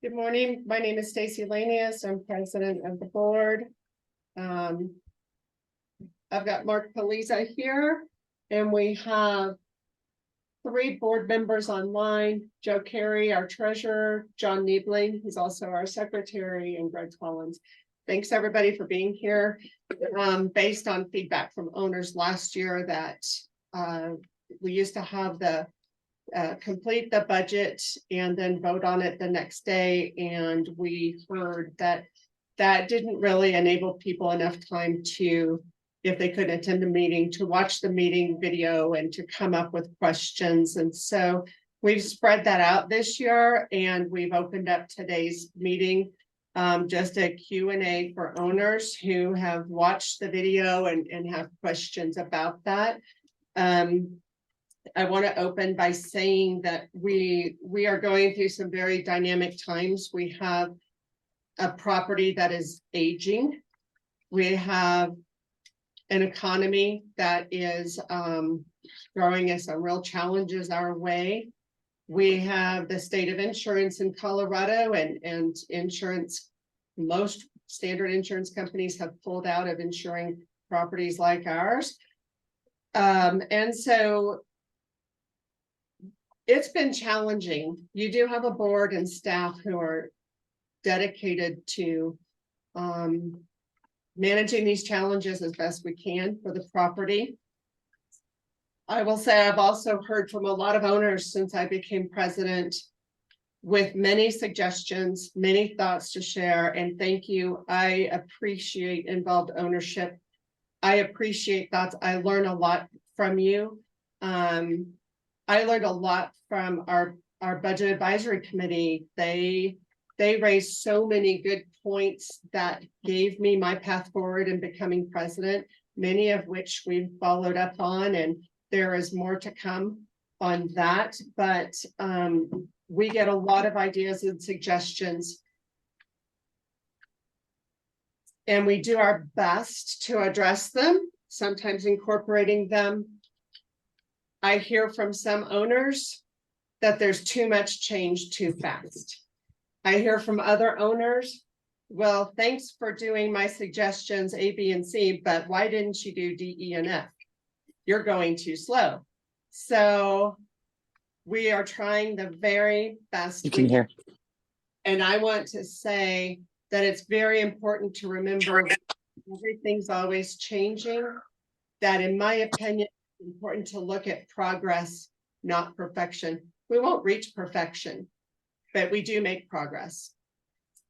Good morning. My name is Stacy Lanius. I'm president of the board. I've got Mark Paliza here, and we have three board members online: Joe Carey, our treasurer; John Niebling, who's also our secretary; and Greg Collins. Thanks everybody for being here. Based on feedback from owners last year that we used to have the complete the budget and then vote on it the next day. And we heard that that didn't really enable people enough time to, if they couldn't attend the meeting, to watch the meeting video and to come up with questions. And so we've spread that out this year, and we've opened up today's meeting just a Q&A for owners who have watched the video and have questions about that. I want to open by saying that we are going through some very dynamic times. We have a property that is aging. We have an economy that is throwing us some real challenges our way. We have the state of insurance in Colorado, and insurance, most standard insurance companies have pulled out of insuring properties like ours. And so it's been challenging. You do have a board and staff who are dedicated to managing these challenges as best we can for the property. I will say I've also heard from a lot of owners since I became president with many suggestions, many thoughts to share, and thank you. I appreciate involved ownership. I appreciate thoughts. I learn a lot from you. I learned a lot from our budget advisory committee. They raised so many good points that gave me my path forward in becoming president, many of which we've followed up on, and there is more to come on that. But we get a lot of ideas and suggestions, and we do our best to address them, sometimes incorporating them. I hear from some owners that there's too much change too fast. I hear from other owners, well, thanks for doing my suggestions A, B, and C, but why didn't you do D, E, and F? You're going too slow. So we are trying the very best. You can hear. And I want to say that it's very important to remember everything's always changing, that in my opinion, it's important to look at progress, not perfection. We won't reach perfection, but we do make progress.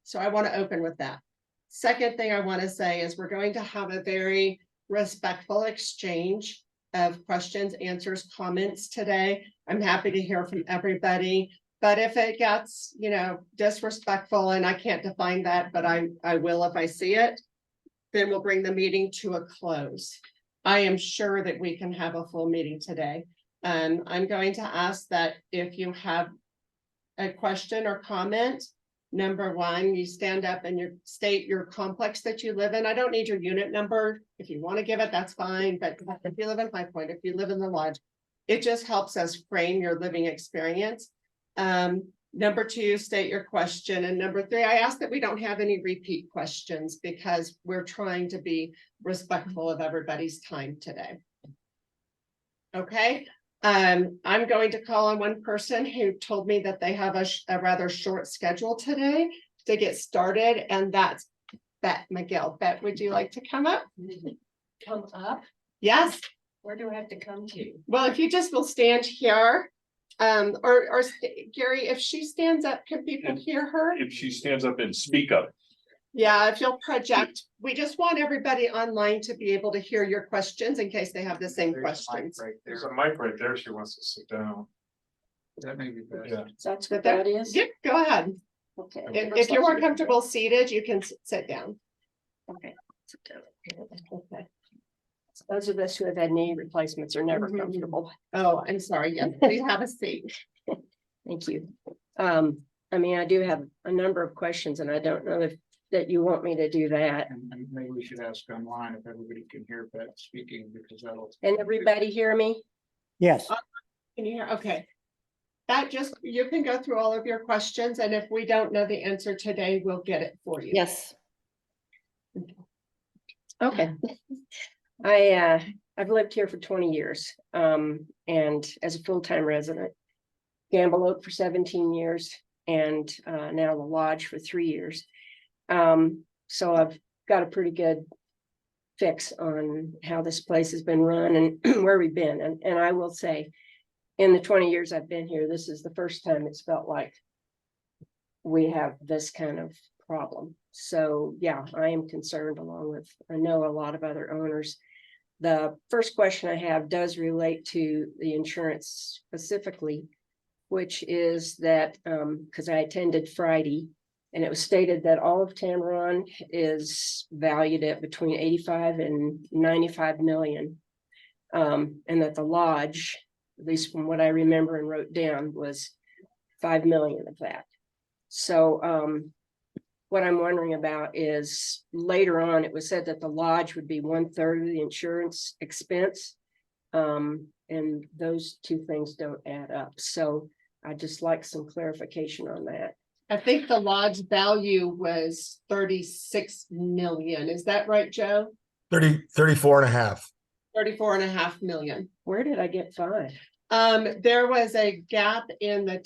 So I want to open with that. Second thing I want to say is we're going to have a very respectful exchange of questions, answers, comments today. I'm happy to hear from everybody, but if it gets, disrespectful, and I can't define that, but I will if I see it, then we'll bring the meeting to a close. I am sure that we can have a full meeting today. And I'm going to ask that if you have a question or comment, number one, you stand up and you state your complex that you live in. I don't need your unit number. If you want to give it, that's fine. But if you live in High Point, if you live in the Lodge, it just helps us frame your living experience. Number two, state your question. And number three, I ask that we don't have any repeat questions because we're trying to be respectful of everybody's time today. Okay. I'm going to call on one person who told me that they have a rather short schedule today to get started, and that's Bette McGill. Bette, would you like to come up? Come up? Yes. Where do I have to come to? Well, if you just will stand here, or Gary, if she stands up, can people hear her? If she stands up and speak up. Yeah, if you'll project, we just want everybody online to be able to hear your questions in case they have the same questions. There's a mic right there. She wants to sit down. That may be better. Yeah. That's what that is? Yeah, go ahead. Okay. If you're more comfortable seated, you can sit down. Okay. Okay. Those of us who have had knee replacements are never comfortable. Oh, I'm sorry. Yes, please have a seat. Thank you. I do have a number of questions, and I don't know if that you want me to do that. And maybe we should ask online if everybody can hear Bette speaking, because that'll. Can everybody hear me? Yes. Can you hear? Okay. That just, you can go through all of your questions, and if we don't know the answer today, we'll get it for you. Yes. Okay. I've lived here for 20 years, and as a full-time resident. Gamble Oak for 17 years, and now the Lodge for 3 years. So I've got a pretty good fix on how this place has been run and where we've been. And I will say, in the 20 years I've been here, this is the first time it's felt like we have this kind of problem. So yeah, I am concerned, along with, I know a lot of other owners. The first question I have does relate to the insurance specifically, which is that, because I attended Friday, and it was stated that all of Tamaron is valued at between 85 and 95 million. And that the Lodge, at least from what I remember and wrote down, was 5 million of that. So what I'm wondering about is, later on, it was said that the Lodge would be 1/3 of the insurance expense. And those two things don't add up. So I'd just like some clarification on that. I think the Lodge value was 36 million. Is that right, Joe? 34 and a half. 34.5 million. Where did I get 5? There was a gap in the.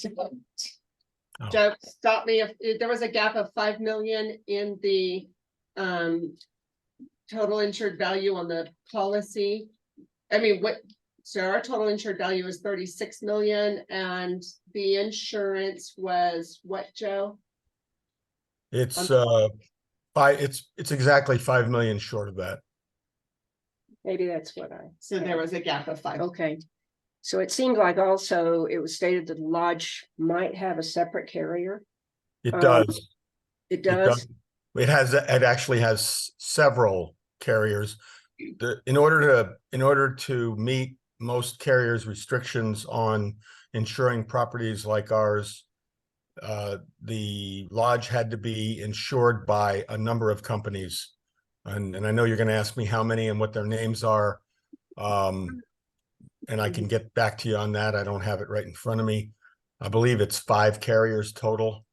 Oh. Joe, stop me if there was a gap of 5 million in the total insured value on the policy. I mean, so our total insured value is 36 million, and the insurance was what, Joe? It's it's exactly 5 million short of that. Maybe that's what So there was a gap of 5. okay. So it seemed like also it was stated that the Lodge might have a separate carrier. It Um, does. It does. It actually has several carriers. In order to meet most carriers' restrictions on insuring properties like ours, the Lodge had to be insured by a number of companies. And I know you're going to ask me how many and what their names are. And I can get back to you on that. I don't have it right in front of me. I believe it's 5 carriers total.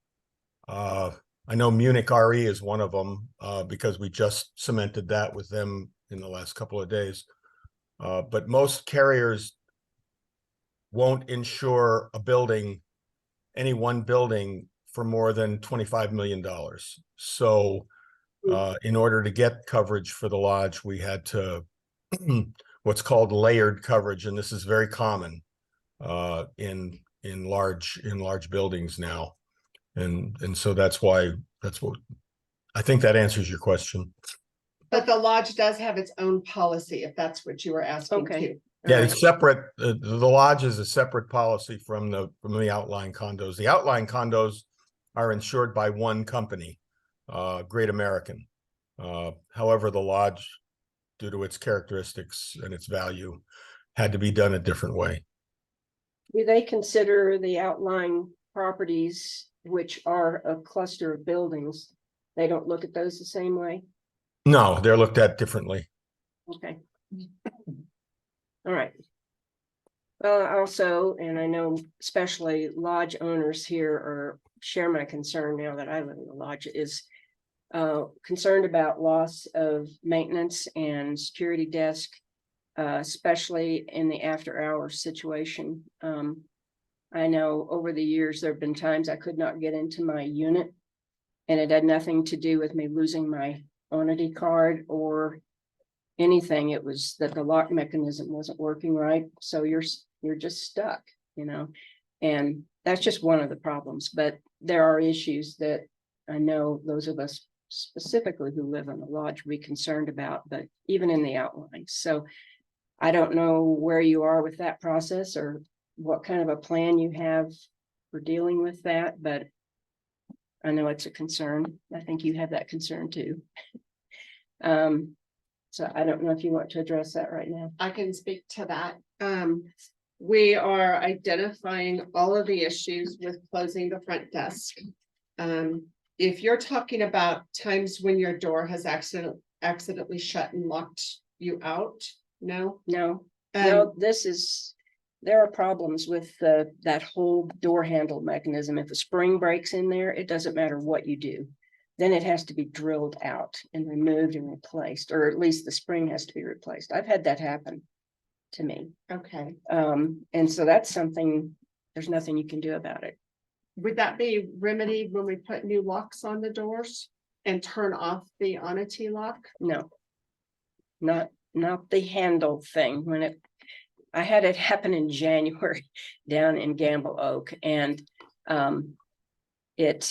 I know Munich RE is one of them, because we just cemented that with them in the last couple of days. But most carriers won't insure any one building for more than $25 million. So in order to get coverage for the Lodge, we had to what's called layered coverage, and this is very common in large buildings now. And so that's what I think that answers your question. But the Lodge does have its own policy, if that's what you were asking Okay. too. Yeah, it's separate. The Lodge is a separate policy from the outlying condos. The outlying condos are insured by one company, Great American. However, the Lodge, due to its characteristics and its value, had to be done a different way. Do they consider the outlying properties, which are a cluster of buildings, they don't look at those the same way? No, they're looked at differently. Okay. All right. Well, also, and I know especially Lodge owners here share my concern now that I live in the Lodge, is concerned about loss of maintenance and security desk, especially in the after hours situation. I know over the years, there have been times I could not get into my unit, and it had nothing to do with me losing my Onity card or anything. It was that the lock mechanism wasn't working right. So you're just stuck, and that's just one of the problems. But there are issues that I know those of us specifically who live in the Lodge would be concerned about, but even in the outlying. So I don't know where you are with that process or what kind of a plan you have for dealing with that, but I know it's a concern. I think you have that concern too. So I don't know if you want to address that right now. I can speak to that. We are identifying all of the issues with closing the front desk. If you're talking about times when your door has accidentally shut and locked you out, no? No, Um, no, this is there are problems with that whole door handle mechanism. If a spring breaks in there, it doesn't matter what you do. Then it has to be drilled out and removed and replaced, or at least the spring has to be replaced. I've had that happen to me. Okay. And so that's something, there's nothing you can do about it. Would that be remedied when we put new locks on the doors and turn off the Onity lock? No. Not the handle thing. I had it happen in January down in Gamble Oak, and it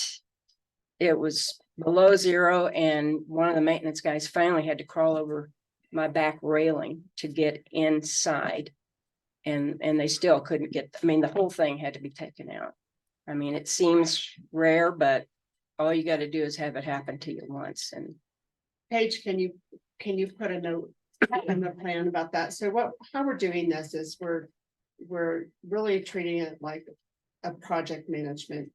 was below zero, and one of the maintenance guys finally had to crawl over my back railing to get inside. And they still couldn't get, I mean, the whole thing had to be taken out. I mean, it seems rare, but all you got to do is have it happen to you once. And Paige, can you put a note in the plan about that? So how we're doing this is we're really treating it like a project management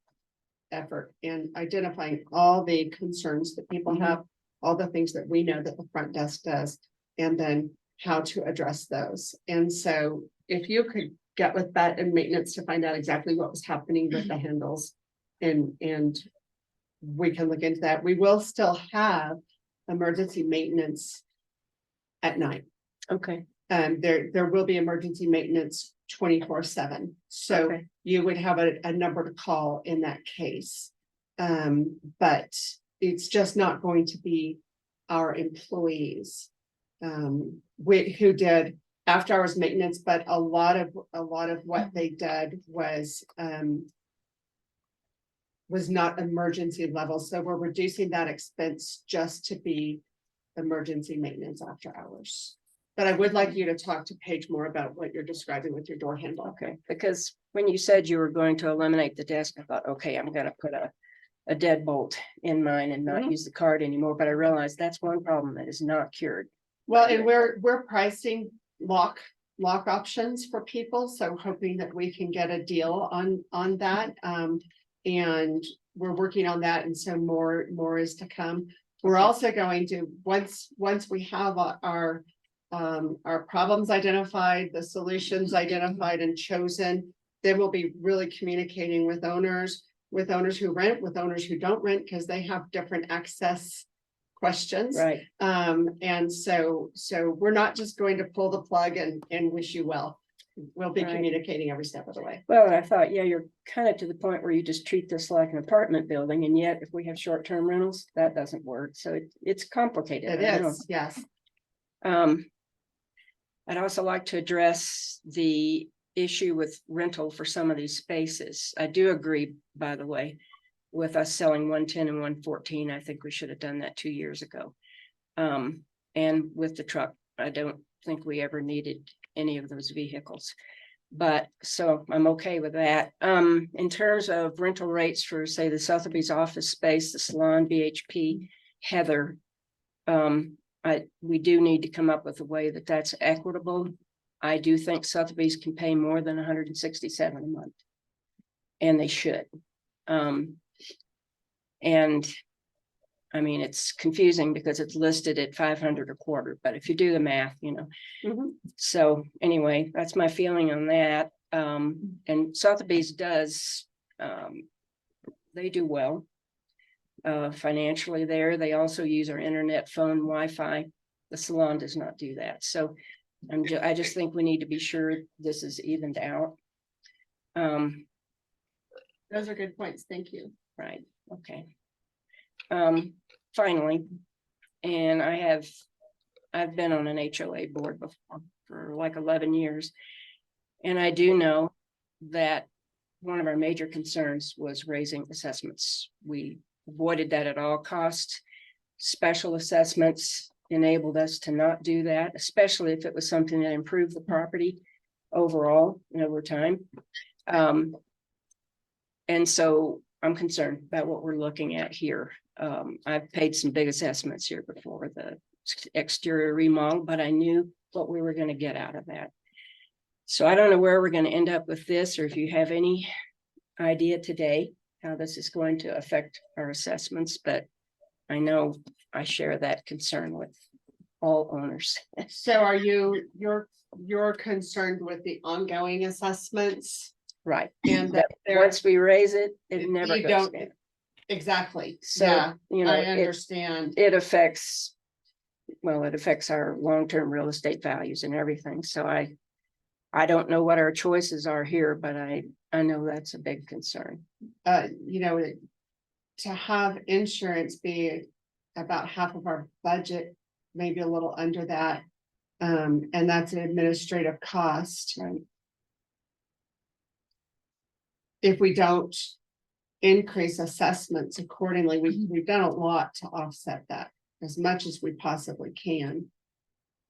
effort and identifying all the concerns that people have, all the things that we know that the front desk does, and then how to address those. And so if you could get with that and maintenance to find out exactly what was happening with the handles, and we can look into that. We will still have emergency maintenance at night. okay, There will be emergency maintenance 24/7. So Okay. you would have a number to call in that case. But it's just not going to be our employees who did after hours maintenance, but a lot of what they did was not emergency level. So we're reducing that expense just to be emergency maintenance after hours. But I would like you to talk to Paige more about what you're describing with your door handle. okay. Because when you said you were going to eliminate the desk, I thought, okay, I'm gonna put a deadbolt in mine and not Mhm. use the card anymore. But I realized that's one problem that is not cured. Well, and we're pricing lock options for people, so hoping that we can get a deal on that. And we're working on that, and so more is to come. We're also going to, once we have our problems identified, the solutions identified and chosen, then we'll be really communicating with owners who rent, with owners who don't rent, because they have different access questions. Right, And so we're not just going to pull the plug and wish you well. We'll be Right. communicating every step of the way. well, and I thought, yeah, you're kind of to the point where you just treat this like an apartment building, and yet if we have short-term rentals, that doesn't work. So it's complicated. It I know. is, yes. I'd also like to address the issue with rental for some of these spaces. I do agree, by the way, with us selling 110 and 114. I think we should have done that 2 years ago. And with the truck, I don't think we ever needed any of those vehicles. But so I'm okay with that. In terms of rental rates for, say, the Sotheby's office space, the salon, BHP, Heather, we do need to come up with a way that that's equitable. I do think Sotheby's can pay more than 167 a month. And they should. And I mean, it's confusing because it's listed at 500 a quarter, but if you do the math, Mhm. So anyway, that's my feeling on that. And Sotheby's does, they do well. Financially there, they also use our internet, phone, Wi-Fi. The salon does not do that. So I just think we need to be sure this is evened out. Those are good points. Thank you. Right, okay. Finally, and I've been on an HOA board before for like 11 years. And I do know that one of our major concerns was raising assessments. We avoided that at all costs. Special assessments enabled us to not do that, especially if it was something that improved the property overall and over time. And so I'm concerned about what we're looking at here. I've paid some big assessments here before the exterior remodel, but I knew what we were going to get out of that. So I don't know where we're going to end up with this, or if you have any idea today how this is going to affect our assessments, but I know I share that concern with all owners. So are you're concerned with the ongoing assessments Right. and that they're, Once we raise it, it never you goes don't, down. exactly, So, yeah, you know, I it, understand. it affects, well, it affects our long-term real estate values and everything. So I don't know what our choices are here, but I know that's a big concern. You know, to have insurance be about half of our budget, maybe a little under that. And that's an administrative cost. Right. If we don't increase assessments accordingly, we've done a lot to offset that as much as we possibly can.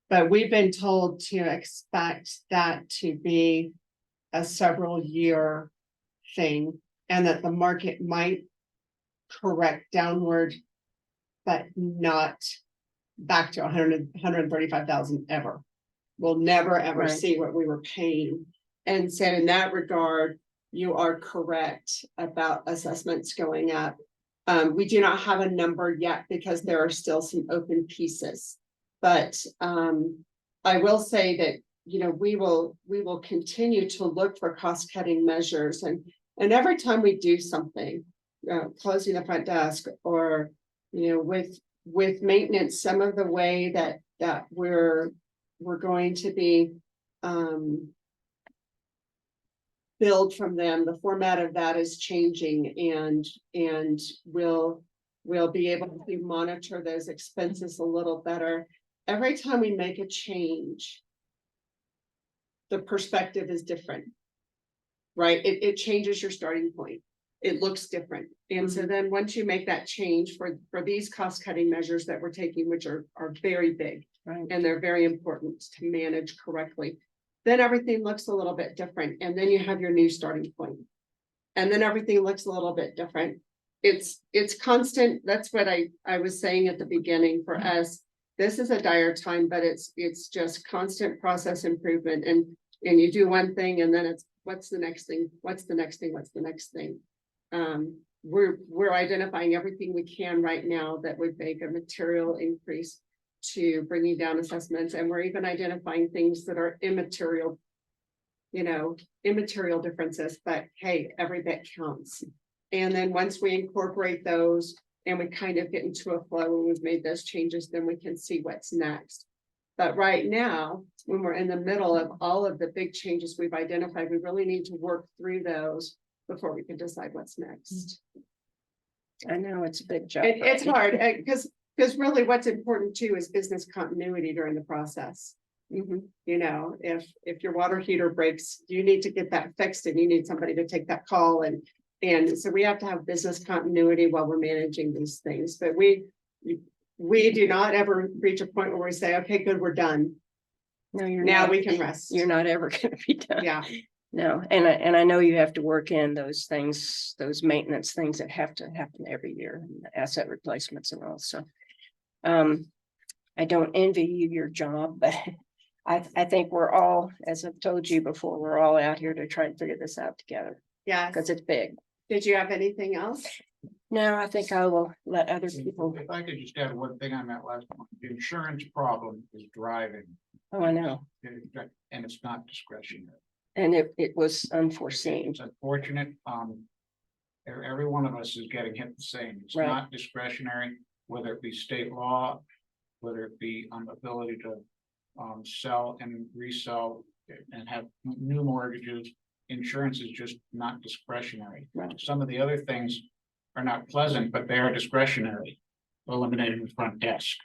But we've been told to expect that to be a several year thing and that the market might correct downward, but not back to 135,000 ever. We'll never, ever Right. see what we were paying. And so in that regard, you are correct about assessments going up. We do not have a number yet because there are still some open pieces. But I will say that, you know, we will continue to look for cost cutting measures and every time we do something, closing the front desk or, you know, with maintenance, some of the way that we're going to be build from them, the format of that is changing and we'll be able to monitor those expenses a little better. Every time we make a change, the perspective is different, right? It changes your starting point. It looks different. And so then once you make that change for these cost cutting measures that we're taking, which are very big, Right. and they're very important to manage correctly, then everything looks a little bit different. And then you have your new starting point. And then everything looks a little bit different. It's constant. That's what I was saying at the beginning for us. This is a dire time, but it's just constant process improvement. And you do one thing and then it's what's the next thing? What's the next thing? What's the next thing? We're identifying everything we can right now that would make a material increase to bringing down assessments. And we're even identifying things that are immaterial, you know, immaterial differences, but hey, every bit counts. And then once we incorporate those and we kind of get into a flow when we've made those changes, then we can see what's next. But right now, when we're in the middle of all of the big changes we've identified, we really need to work through those before we can decide what's next. I know it's a big job. It's hard because really what's important too is business continuity during the process. Mhm. You know, if your water heater breaks, you need to get that fixed and you need somebody to take that call and so we have to have business continuity while we're managing these things, but we do not ever reach a point where we say, okay, good, we're done. No, you're Now not. we can rest. You're not ever gonna be done. Yeah, No, and I know you have to work in those things, those maintenance things that have to happen every year, and the asset replacements and all, so. I don't envy you your job, but I think we're all, as I've told you before, we're all out here to try and figure this out together, yeah. because it's big. Did you have anything else? No, I think I will let other people, If I could just add one thing on that last one, the insurance problem is driving, oh, I know, and it's not discretionary. and it was unforeseen, It's unfortunate, every one of us is getting hit the same, it's Right. not discretionary, whether it be state law, whether it be ability to sell and resell and have new mortgages. Insurance is just not discretionary. Right. Some of the other things are not pleasant, but they are discretionary. Eliminating the front desk,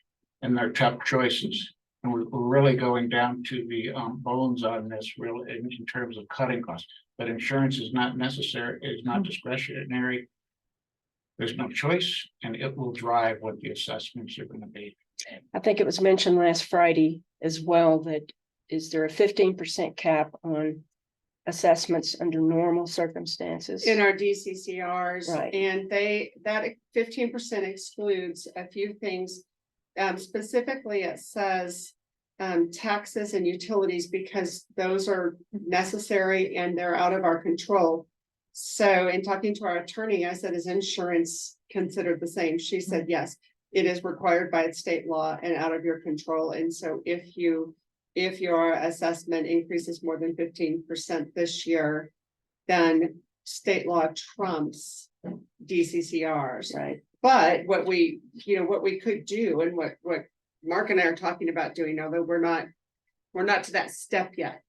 and they're tough choices. And we're really going down to the bones on this, really, in terms of cutting costs. But insurance is not necessary, is not discretionary. There's no choice, and it will drive what the assessments are gonna be. I think it was mentioned last Friday as well, that is there a 15% cap on assessments under normal circumstances? In our DCCRs, Right. and that 15% excludes a few things. Specifically, it says taxes and utilities because those are necessary and they're out of our control. So in talking to our attorney, I said, is insurance considered the same? She said, yes. It is required by state law and out of your control. And so if your assessment increases more than 15% this year, then state law trumps DCCRs. Right. But what we could do, and what Mark and I are talking about doing, although we're not to that step yet,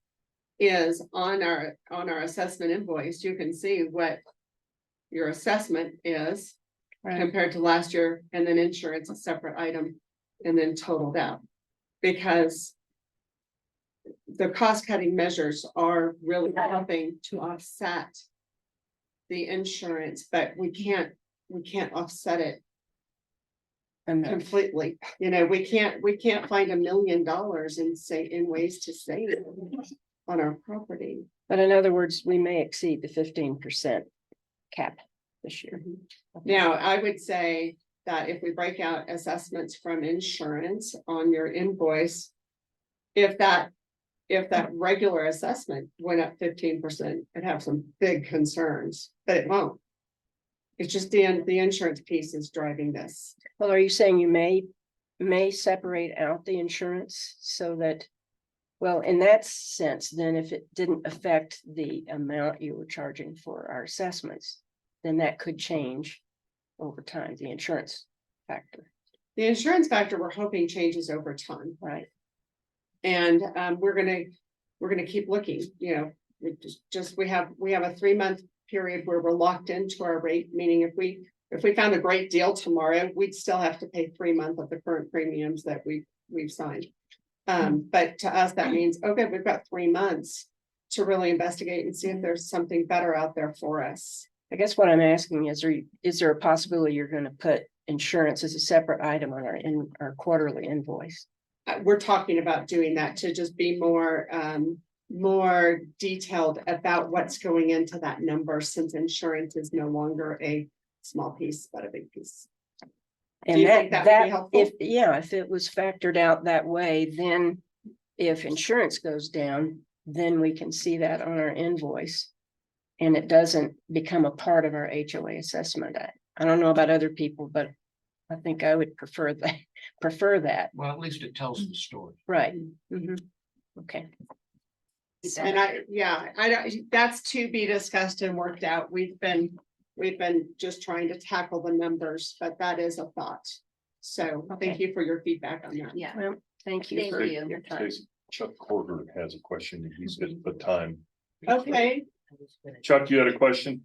is on our assessment invoice, you can see what your assessment is Right. compared to last year, and then insurance, a separate item, and then totaled out. Because the cost cutting measures are really helping to offset the insurance, but we can't offset it And completely. We can't find $1 million in ways to save on our property. but in other words, we may exceed the 15% cap this year. Now, I would say that if we break out assessments from insurance on your invoice, if that regular assessment went up 15%, I'd have some big concerns, but it won't. It's just the insurance piece is driving this. Well, are you saying you may separate out the insurance so that, well, in that sense, then if it didn't affect the amount you were charging for our assessments, then that could change over time, the insurance factor, The insurance factor, we're hoping changes over time. right? And we're gonna keep looking, we have a 3-month period where we're locked into our rate, meaning if we found a great deal tomorrow, we'd still have to pay 3 months of the current premiums that we've signed. But to us, that means, okay, we've got 3 months to really investigate and see if there's something better out there for us. I guess what I'm asking is there a possibility you're gonna put insurance as a separate item on our quarterly invoice? We're talking about doing that to just be more detailed about what's going into that number, since insurance is no longer a small piece, but a big piece. Do And you think that would be helpful? if it was factored out that way, then if insurance goes down, then we can see that on our invoice. And it doesn't become a part of our HOA assessment. I don't know about other people, but I think I would prefer that, Well, at least it tells the story. right? Mhm. Okay. And I don't, that's to be discussed and worked out. We've been just trying to tackle the numbers, but that is a thought. So thank you for your feedback on that. Yeah. Well, thank you Thank for you. your time. Chuck Corder has a question. He's at the time. Okay, Chuck, you had a question?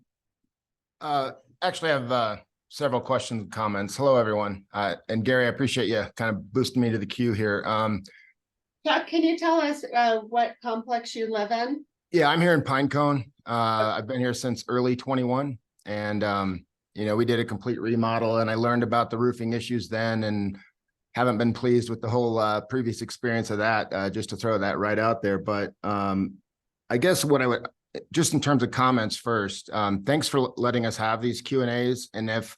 Actually, I have several questions and comments. Hello, everyone. And Gary, I appreciate you kind of boosting me to the queue here. Chuck, can you tell us what complex you live in? Yeah, I'm here in Pinecone. I've been here since early 21, and we did a complete remodel, and I learned about the roofing issues then, and haven't been pleased with the whole previous experience of that. Just to throw that right out there, but I guess what I would, just in terms of comments first, thanks for letting us have these Q&As. And if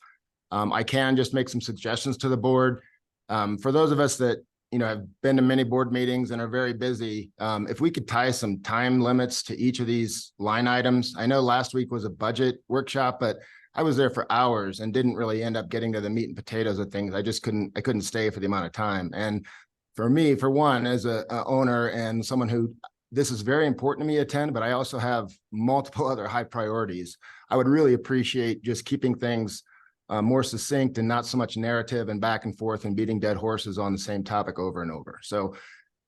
I can just make some suggestions to the board, for those of us that, have been to many board meetings and are very busy, if we could tie some time limits to each of these line items. I know last week was a budget workshop, but I was there for hours and didn't really end up getting to the meat and potatoes of things. I couldn't stay for the amount of time. And for me, for one, as a owner and someone who, this is very important to me to attend, but I also have multiple other high priorities. I would really appreciate just keeping things more succinct and not so much narrative and back and forth and beating dead horses on the same topic over and over. So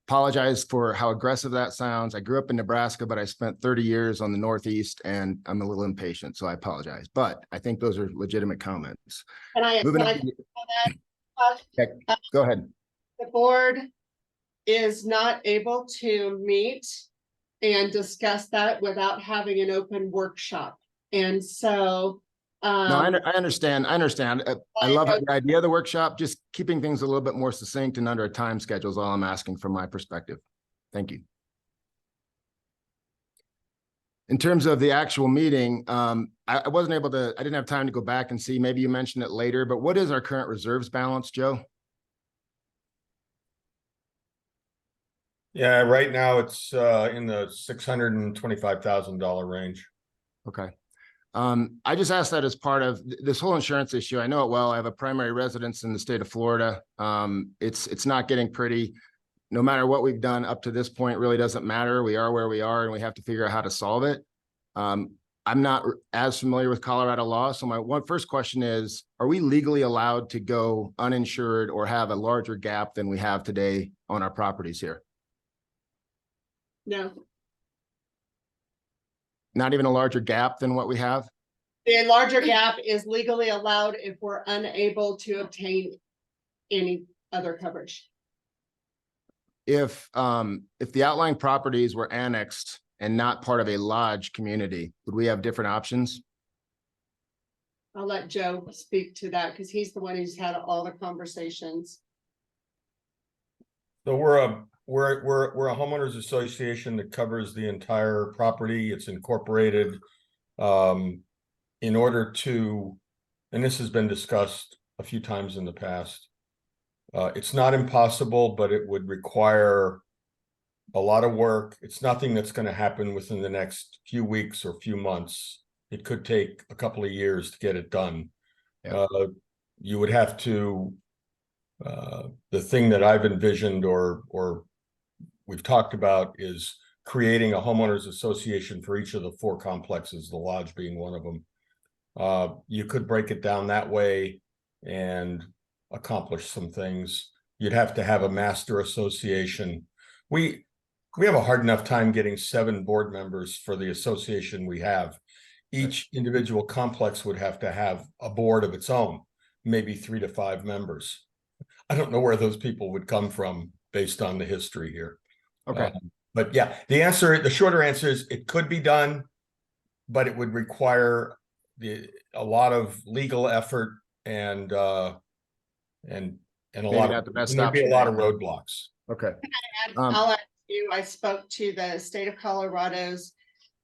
apologize for how aggressive that sounds. I grew up in Nebraska, but I spent 30 years on the Northeast and I'm a little impatient, so I apologize. But I think those are legitimate comments. Moving on. Go ahead. The board is not able to meet and discuss that without having an open workshop. And so. No, I understand. I love the idea of the workshop, just keeping things a little bit more succinct and under a time schedule is all I'm asking from my perspective. Thank you. In terms of the actual meeting, I didn't have time to go back and see, maybe you mentioned it later, but what is our current reserves balance, Joe? Yeah, right now it's in the $625,000 range. Okay. I just asked that as part of this whole insurance issue. I know it well. I have a primary residence in the state of Florida. It's not getting pretty. No matter what we've done up to this point, it really doesn't matter. We are where we are and we have to figure out how to solve it. I'm not as familiar with Colorado law. So my first question is, are we legally allowed to go uninsured or have a larger gap than we have today on our properties here? No, Not even a larger gap than what we have? the larger gap is legally allowed if we're unable to obtain any other coverage. If the outlying properties were annexed and not part of a lodge community, would we have different options? I'll let Joe speak to that because he's the one who's had all the conversations. So we're a homeowners association that covers the entire property. It's incorporated. In order to, and this has been discussed a few times in the past. It's not impossible, but it would require a lot of work. It's nothing that's going to happen within the next few weeks or few months. It could take a couple of years to get it done. Yeah. You would have to, the thing that I've envisioned or we've talked about is creating a homeowners association for each of the 4 complexes, the lodge being one of them. You could break it down that way and accomplish some things. You'd have to have a master association. We have a hard enough time getting 7 board members for the association we have. Each individual complex would have to have a board of its own, maybe 3 to 5 members. I don't know where those people would come from based on the history here. Okay. But yeah, the shorter answer is it could be done, but it would require a lot of legal effort and a Maybe lot not of, the best and there'd be a option. lot of roadblocks. Okay. I'll ask you, I spoke to the state of Colorado's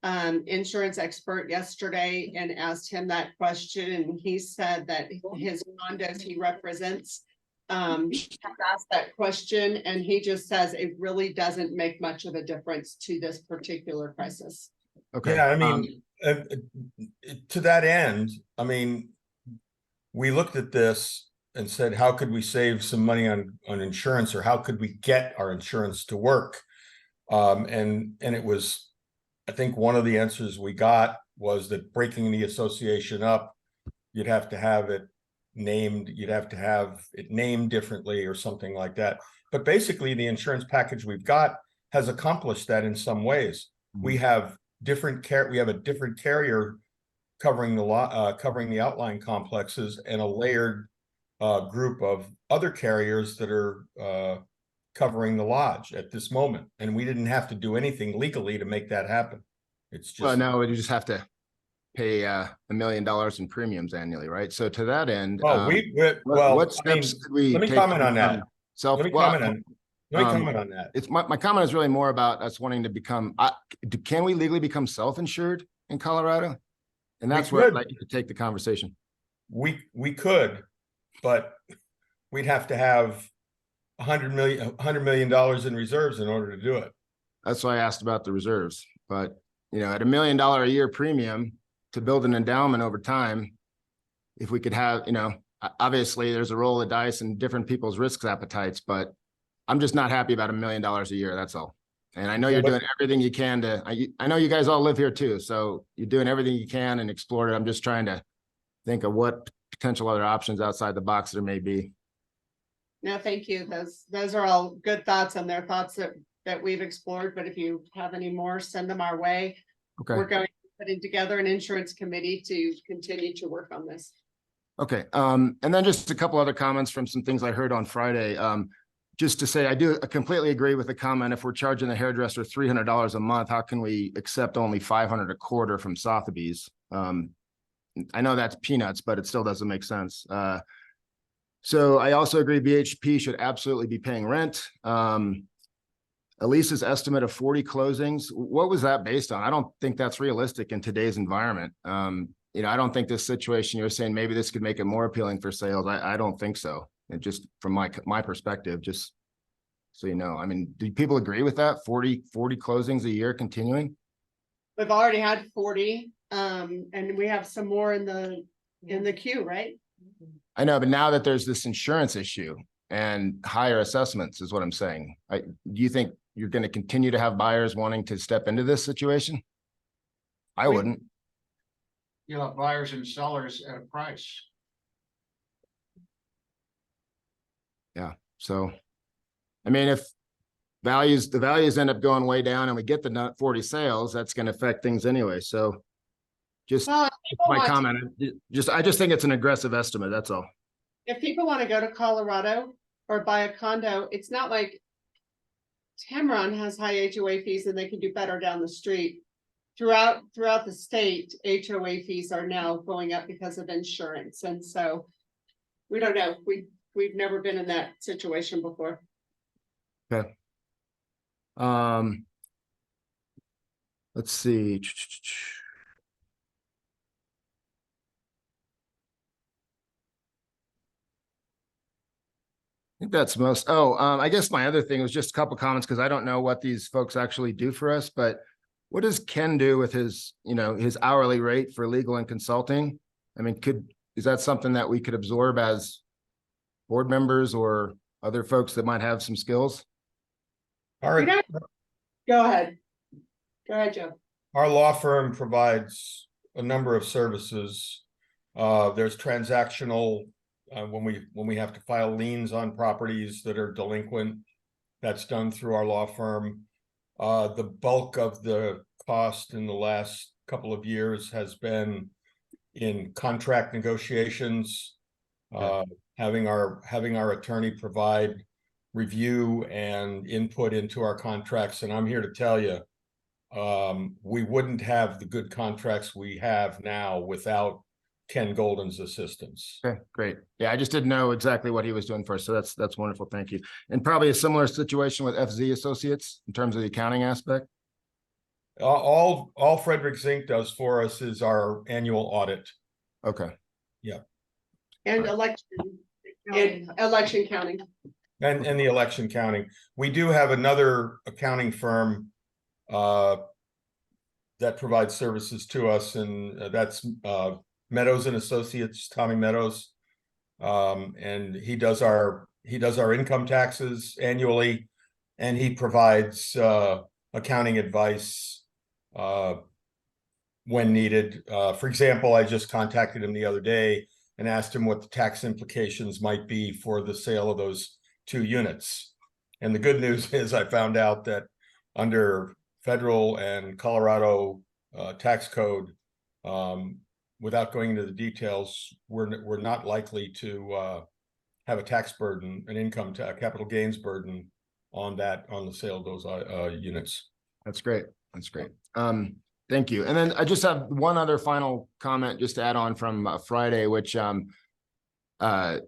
insurance expert yesterday and asked him that question, and he said that his condos he represents asked that question, and he just says it really doesn't make much of a difference to this particular crisis. Okay. Yeah, I mean, to that end, I mean, we looked at this and said, how could we save some money on insurance, or how could we get our insurance to work? And it was, I think one of the answers we got was that breaking the association up, you'd have to have it named, you'd have to have it named differently or something like that. But basically the insurance package we've got has accomplished that in some ways. We have we have a different carrier covering the outlying complexes and a layered group of other carriers that are covering the lodge at this moment. And we didn't have to do anything legally to make that happen. It's just, Well, no, you just have to pay $1 million in premiums annually, right? So to that end, well, what steps could we let me take comment to on that. Self, Let me well, comment on that. it's my comment is really more about us wanting to become, can we legally become self-insured in Colorado? And that's where I'd could. like you to take the conversation. We could, but we'd have to have $100 million in reserves in order to do it. That's why I asked about the reserves, but you know, at $1 million a year premium to build an endowment over time, if we could have, you know, obviously there's a roll of dice and different people's risk appetites, but I'm just not happy about $1 million a year. That's all. And I know you're doing everything you can to, I know you guys all live here too. So you're doing everything you can and explore it. I'm just trying to think of what potential other options outside the box there may be. No, thank you. Those are all good thoughts, and they're thoughts that we've explored, but if you have any more, send them our way. Okay. We're going to be putting together an insurance committee to continue to work on this. Okay. And then just a couple other comments from some things I heard on Friday. Just to say, I completely agree with the comment. If we're charging the hairdresser $300 a month, how can we accept only $500 a quarter from Sotheby's? I know that's peanuts, but it still doesn't make sense. So I also agree BHP should absolutely be paying rent. Elisa's estimate of 40 closings, what was that based on? I don't think that's realistic in today's environment. You know, I don't think this situation you're saying maybe this could make it more appealing for sales. I don't think so. And just from my perspective, just so you know, I mean, do people agree with that? 40 closings a year continuing? We've already had 40, and we have some more in the queue, right? I know, but now that there's this insurance issue and higher assessments is what I'm saying. Do you think you're going to continue to have buyers wanting to step into this situation? I We- wouldn't. You'll have buyers and sellers at a price. So, I mean, if the values end up going way down and we get the 40 sales, that's going to affect things anyway. So just Well, if people my want to- comment, I just think it's an aggressive estimate. That's all. if people want to go to Colorado or buy a condo, it's not like Tamron has high HOA fees and they can do better down the street. Throughout the state, HOA fees are now going up because of insurance, and so we don't know. We've never been in that situation before. Let's see. I think that's most, I guess my other thing was just a couple comments because I don't know what these folks actually do for us, but what does Ken do with his, his hourly rate for legal and consulting? I mean, is that something that we could absorb as board members or other folks that might have some skills? Our, We don't- Go ahead. Go ahead, Joe. our law firm provides a number of services. There's transactional, when we have to file liens on properties that are delinquent, that's done through our law firm. The bulk of the cost in the last couple of years has been in contract negotiations. Having our attorney provide review and input into our contracts, and I'm here to tell you, we wouldn't have the good contracts we have now without Ken Golden's assistance. Okay, great. Yeah, I just didn't know exactly what he was doing for us. So that's wonderful. Thank you. And probably a similar situation with FZ Associates in terms of the accounting aspect. All Frederick Zink does for us is our annual audit. Okay. And Right. election counting. And the election counting. We do have another accounting firm that provides services to us, and that's Meadows and Associates, Tommy Meadows. And he does our income taxes annually, and he provides accounting advice when needed. For example, I just contacted him the other day and asked him what the tax implications might be for the sale of those 2 units. And the good news is I found out that under federal and Colorado tax code, without going into the details, we're not likely to have a tax burden, a capital gains burden on the sale of those units. That's great. That's great. Thank you. And then I just have one other final comment just to add on from Friday, which, I know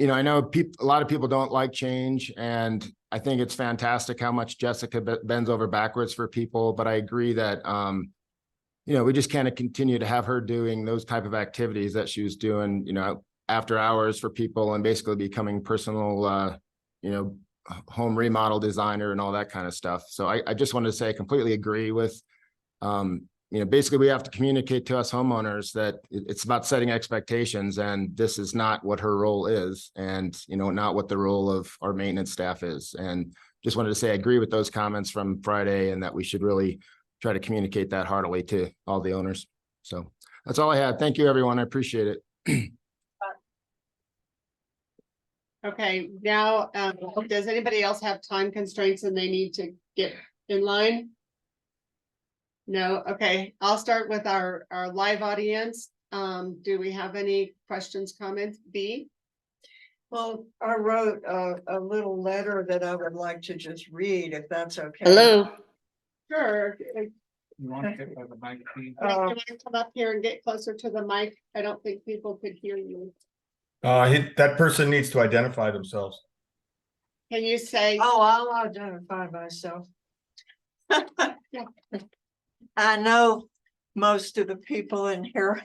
a lot of people don't like change, and I think it's fantastic how much Jessica bends over backwards for people. But I agree that, we just can't continue to have her doing those type of activities that she was doing, after hours for people and basically becoming personal, home remodel designer and all that kind of stuff. So I just wanted to say I completely agree with, basically we have to communicate to us homeowners that it's about setting expectations, and this is not what her role is, and, not what the role of our maintenance staff is. And just wanted to say I agree with those comments from Friday, and that we should really try to communicate that heartily to all the owners. So that's all I had. Thank you, everyone. I appreciate it. Okay, now, does anybody else have time constraints and they need to get in line? No, okay, I'll start with our live audience. Do we have any questions, comments? B? Well, I wrote a little letter that I would like to just read, if that's okay. Hello. Sure. You want to get by the mic, please? You want to come up here and get closer to the mic? I don't think people could hear you. That person needs to identify themselves. Can you say? Oh, I'll identify myself. Yeah. I know most of the people in here.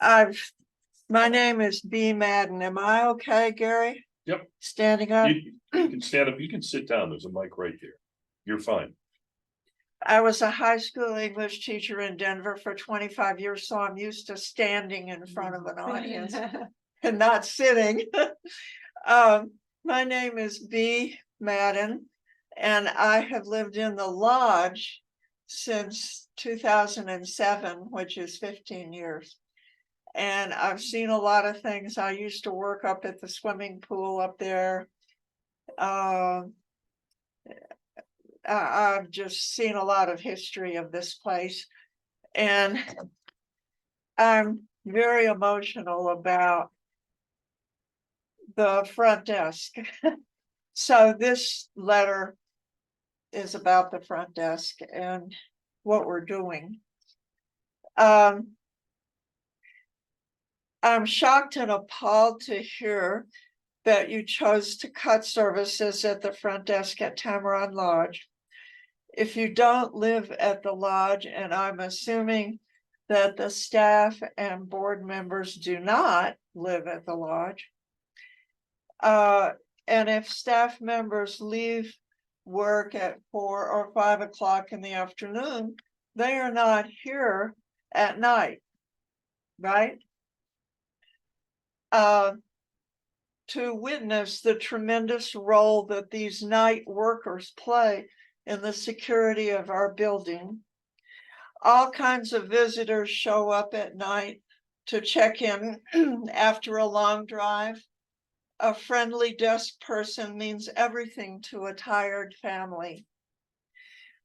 My name is B. Madden. Am I okay, Gary? Yep. Standing up? You can stand up, you can sit down, there's a mic right there. You're fine. I was a high school English teacher in Denver for 25 years, so I'm used to standing in front of an audience and not sitting. My name is Bea Madden, and I have lived in the lodge since 2007, which is 15 years. And I've seen a lot of things. I used to work up at the swimming pool up there. I've just seen a lot of history of this place. And I'm very emotional about the front desk. So this letter is about the front desk and what we're doing. I'm shocked and appalled to hear that you chose to cut services at the front desk at Tamaron Lodge. If you don't live at the lodge, and I'm assuming that the staff and board members do not live at the lodge. And if staff members leave work at 4 or 5 o'clock in the afternoon, they are not here at night, right? To witness the tremendous role that these night workers play in the security of our building. All kinds of visitors show up at night to check in after a long drive. A friendly desk person means everything to a tired family.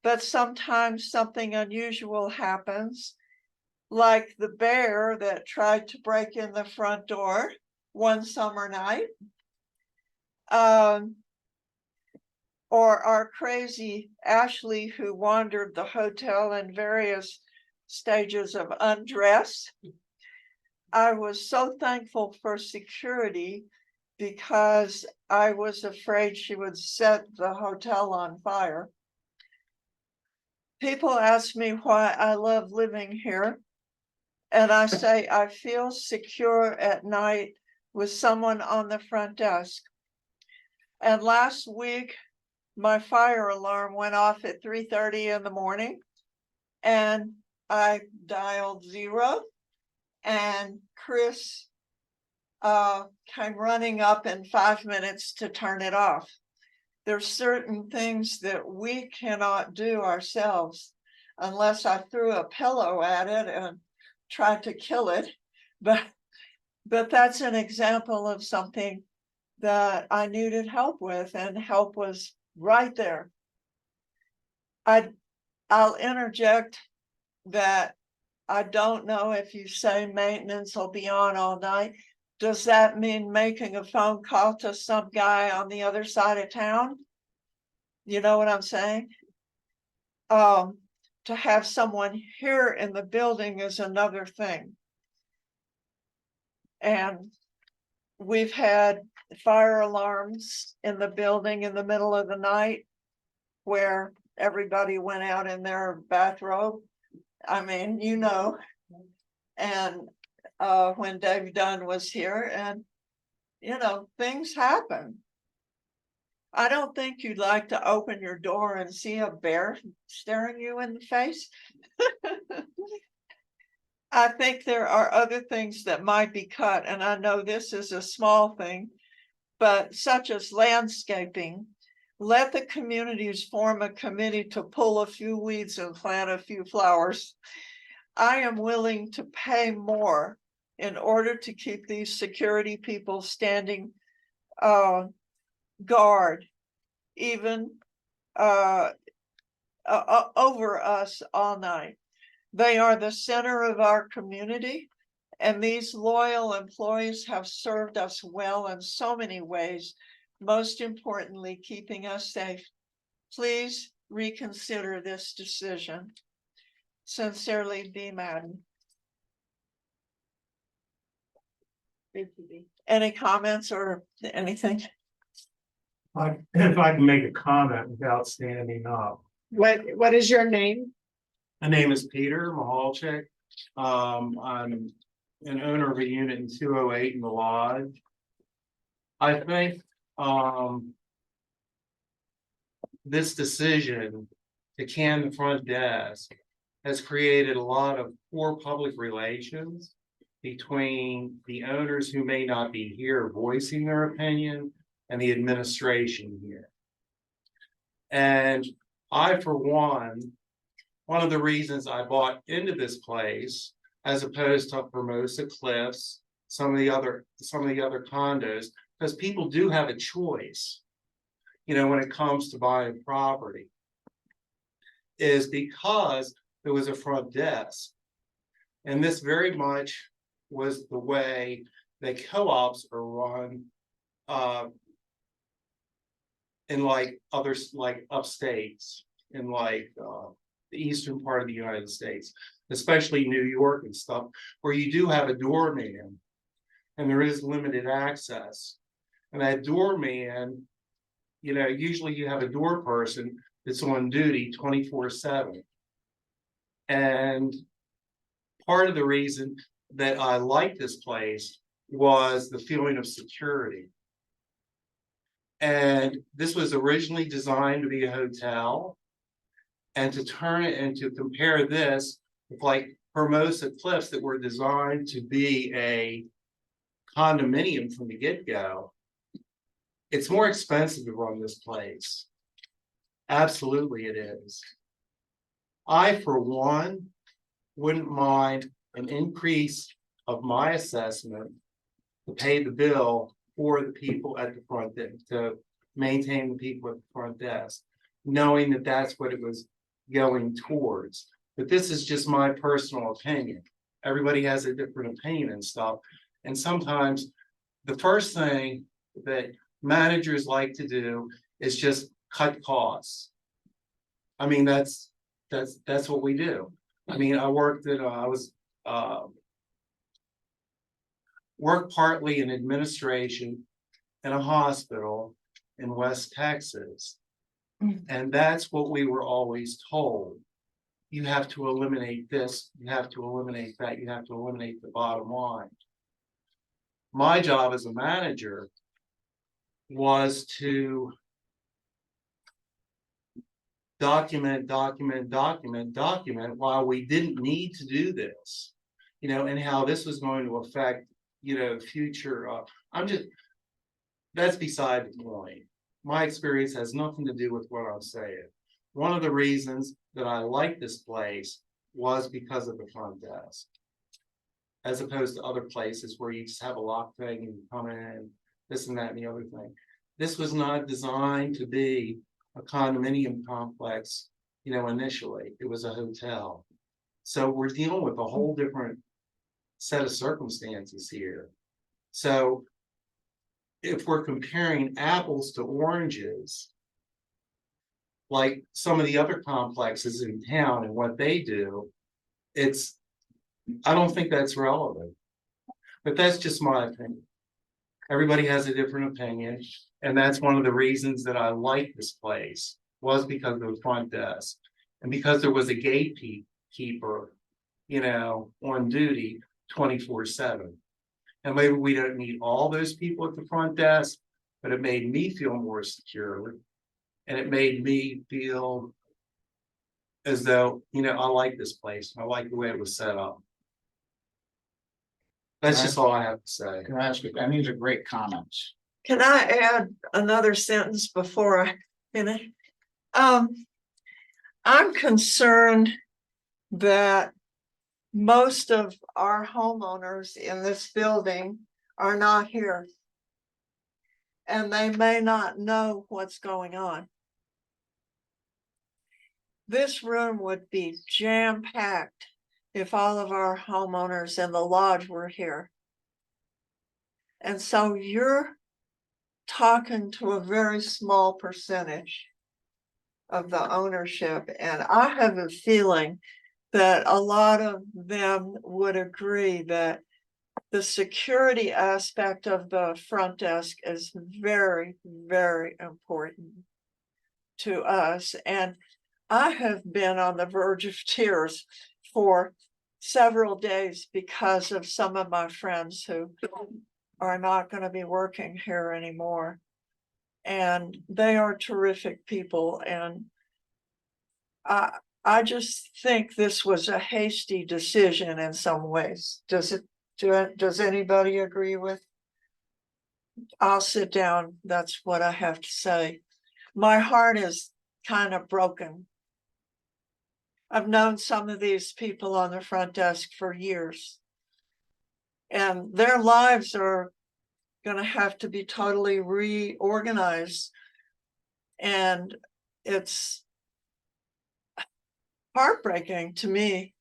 But sometimes something unusual happens, like the bear that tried to break in the front door one summer night. Or our crazy Ashley, who wandered the hotel in various stages of undress. I was so thankful for security because I was afraid she would set the hotel on fire. People ask me why I love living here, and I say I feel secure at night with someone on the front desk. And last week, my fire alarm went off at 3:30 in the morning, and I dialed 0, and Chris came running up in 5 minutes to turn it off. There's certain things that we cannot do ourselves unless I threw a pillow at it and tried to kill it. But that's an example of something that I needed help with, and help was right there. I'll interject that I don't know if you say maintenance will be on all night. Does that mean making a phone call to some guy on the other side of town? You know what I'm saying? To have someone here in the building is another thing. And we've had fire alarms in the building in the middle of the night where everybody went out in their bathrobe. I mean, you know, and when Dave Dunn was here, and you know, things happen. I don't think you'd like to open your door and see a bear staring you in the face. I think there are other things that might be cut, and I know this is a small thing, but such as landscaping. Let the communities form a committee to pull a few weeds and plant a few flowers. I am willing to pay more in order to keep these security people standing guard, even over us all night. They are the center of our community, and these loyal employees have served us well in so many ways, most importantly, keeping us safe. Please reconsider this decision. Sincerely, Bea Madden. Any comments or anything? If I can make a comment without standing up. What is your name? My name is Peter Mahalchik. I'm an owner of a unit in 208 in the lodge. I think this decision to can the front desk has created a lot of poor public relations between the owners who may not be here voicing their opinion and the administration here. And I, for one of the reasons I bought into this place, as opposed to Hermosa Cliffs, some of the other condos, because people do have a choice, you know, when it comes to buying property, is because there was a front desk. And this very much was the way that co-ops are run in like others, like upstates, in like the eastern part of the United States, especially New York and stuff, where you do have a doorman and there is limited access. And that doorman, you know, usually you have a door person that's on duty 24/7. And part of the reason that I like this place was the feeling of security. And this was originally designed to be a hotel. And to turn it and to compare this with like Hermosa Cliffs that were designed to be a condominium from the get-go, it's more expensive to run this place. Absolutely it is. I, for one, wouldn't mind an increase of my assessment to pay the bill for the people at the front desk, to maintain the people at the front desk, knowing that that's what it was going towards. But this is just my personal opinion. Everybody has a different opinion and stuff. And sometimes the first thing that managers like to do is just cut costs. I mean, that's what we do. I mean, I worked partly in administration in a hospital in West Texas. And that's what we were always told. You have to eliminate this, you have to eliminate that, you have to eliminate the bottom line. My job as a manager was to document while we didn't need to do this, you know, and how this was going to affect, you know, future. That's beside the point. My experience has nothing to do with what I'm saying. One of the reasons that I like this place was because of the front desk, as opposed to other places where you just have a lock thing and you come in, this and that and the other thing. This was not designed to be a condominium complex, you know, initially. It was a hotel. So we're dealing with a whole different set of circumstances here. So if we're comparing apples to oranges, like some of the other complexes in town and what they do, I don't think that's relevant. But that's just my opinion. Everybody has a different opinion. And that's one of the reasons that I like this place, was because of the front desk. And because there was a gatekeeper, you know, on duty 24/7. And maybe we don't need all those people at the front desk, but it made me feel more secure. And it made me feel as though, you know, I like this place. I like the way it was set up. That's just all I have to say. Can I ask you, and these are great comments. Can I add another sentence before I finish? I'm concerned that most of our homeowners in this building are not here. And they may not know what's going on. This room would be jam-packed if all of our homeowners in the lodge were here. And so you're talking to a very small percentage of the ownership. And I have a feeling that a lot of them would agree that the security aspect of the front desk is very, very important to us. And I have been on the verge of tears for several days because of some of my friends who are not going to be working here anymore. And they are terrific people. And I just think this was a hasty decision in some ways. Does anybody agree with? I'll sit down. That's what I have to say. My heart is kind of broken. I've known some of these people on the front desk for years. And their lives are gonna have to be totally reorganized. And it's heartbreaking to me.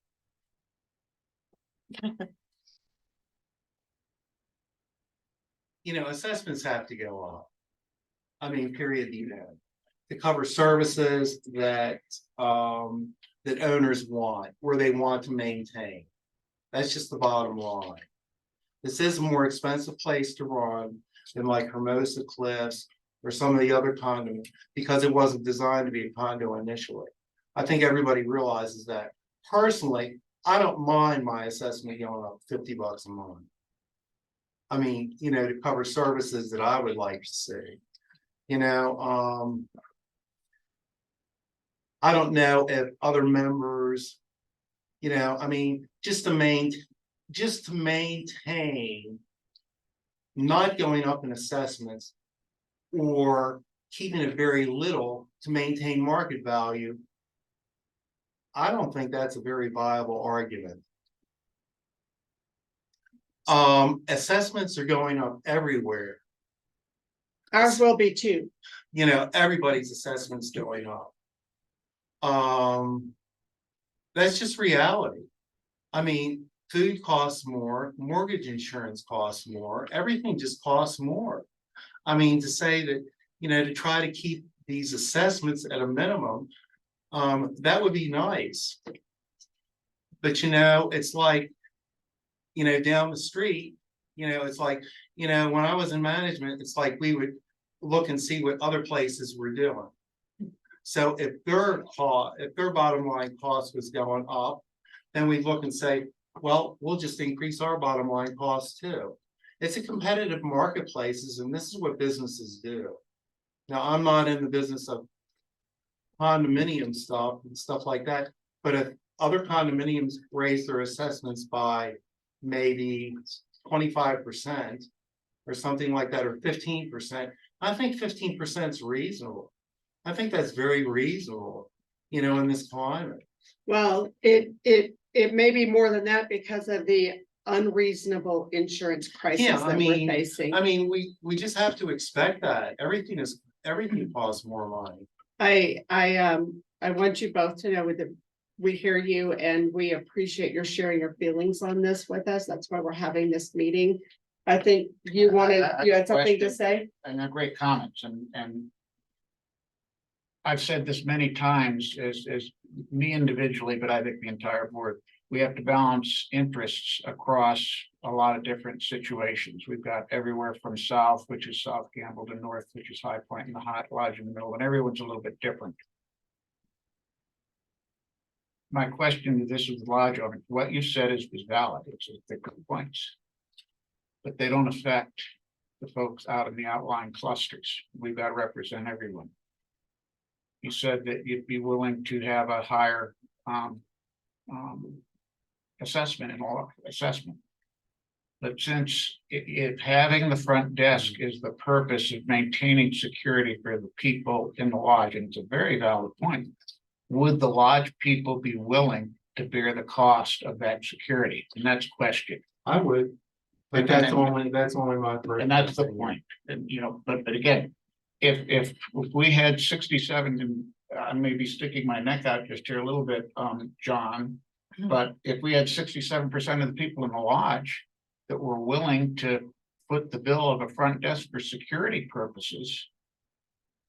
You know, assessments have to go up. I mean, period, you know, to cover services that, that owners want, where they want to maintain. That's just the bottom line. This is a more expensive place to run than like Hermosa Cliffs or some of the other condos, because it wasn't designed to be a condo initially. I think everybody realizes that. Personally, I don't mind my assessment going up $50 a month. I mean, you know, to cover services that I would like to see. You know, I don't know if other members, you know, I mean, just to maintain not going up in assessments or keeping it very little to maintain market value. I don't think that's a very viable argument. Assessments are going up everywhere. Ours will be too. You know, everybody's assessments going up. That's just reality. I mean, food costs more, mortgage insurance costs more, everything just costs more. I mean, to say that, you know, to try to keep these assessments at a minimum, that would be nice. But, you know, it's like, you know, down the street, you know, it's like, you know, when I was in management, it's like we would look and see what other places were doing. So if their bottom line cost was going up, then we look and say, well, we'll just increase our bottom line costs too. It's a competitive marketplaces, and this is what businesses do. Now, I'm not in the business of condominium stuff and stuff like that, but if other condominiums raise their assessments by maybe 25% or something like that, or 15%, I think 15% is reasonable. I think that's very reasonable, you know, in this climate. Well, it may be more than that because of the unreasonable insurance crisis Yeah, that we're facing. I mean, we just have to expect that. Everything costs more money. I want you both to know that we hear you and we appreciate your sharing your feelings on this with us. That's why we're having this meeting. I think you had something to say? And they're great comments, and I've said this many times as me individually, but I think the entire board, we have to balance interests across a lot of different situations. We've got everywhere from south, which is South Campbell, to north, which is High Point, and the Hot Lodge in the middle, and everyone's a little bit different. My question to this is lodge owner, what you said is valid, it's the good points. But they don't affect the folks out in the outlying clusters. We've got to represent everyone. You said that you'd be willing to have a higher assessment and all assessment. But since if having the front desk is the purpose of maintaining security for the people in the lodge, and it's a very valid point, would the lodge people be willing to bear the cost of that security? And that's question. I would. But that's only my personal. And that's the opinion. point. And you know, but again, if we had 67, and I may be sticking my neck out just here a little bit, John, but if we had 67% of the people in the lodge that were willing to foot the bill of a front desk for security purposes,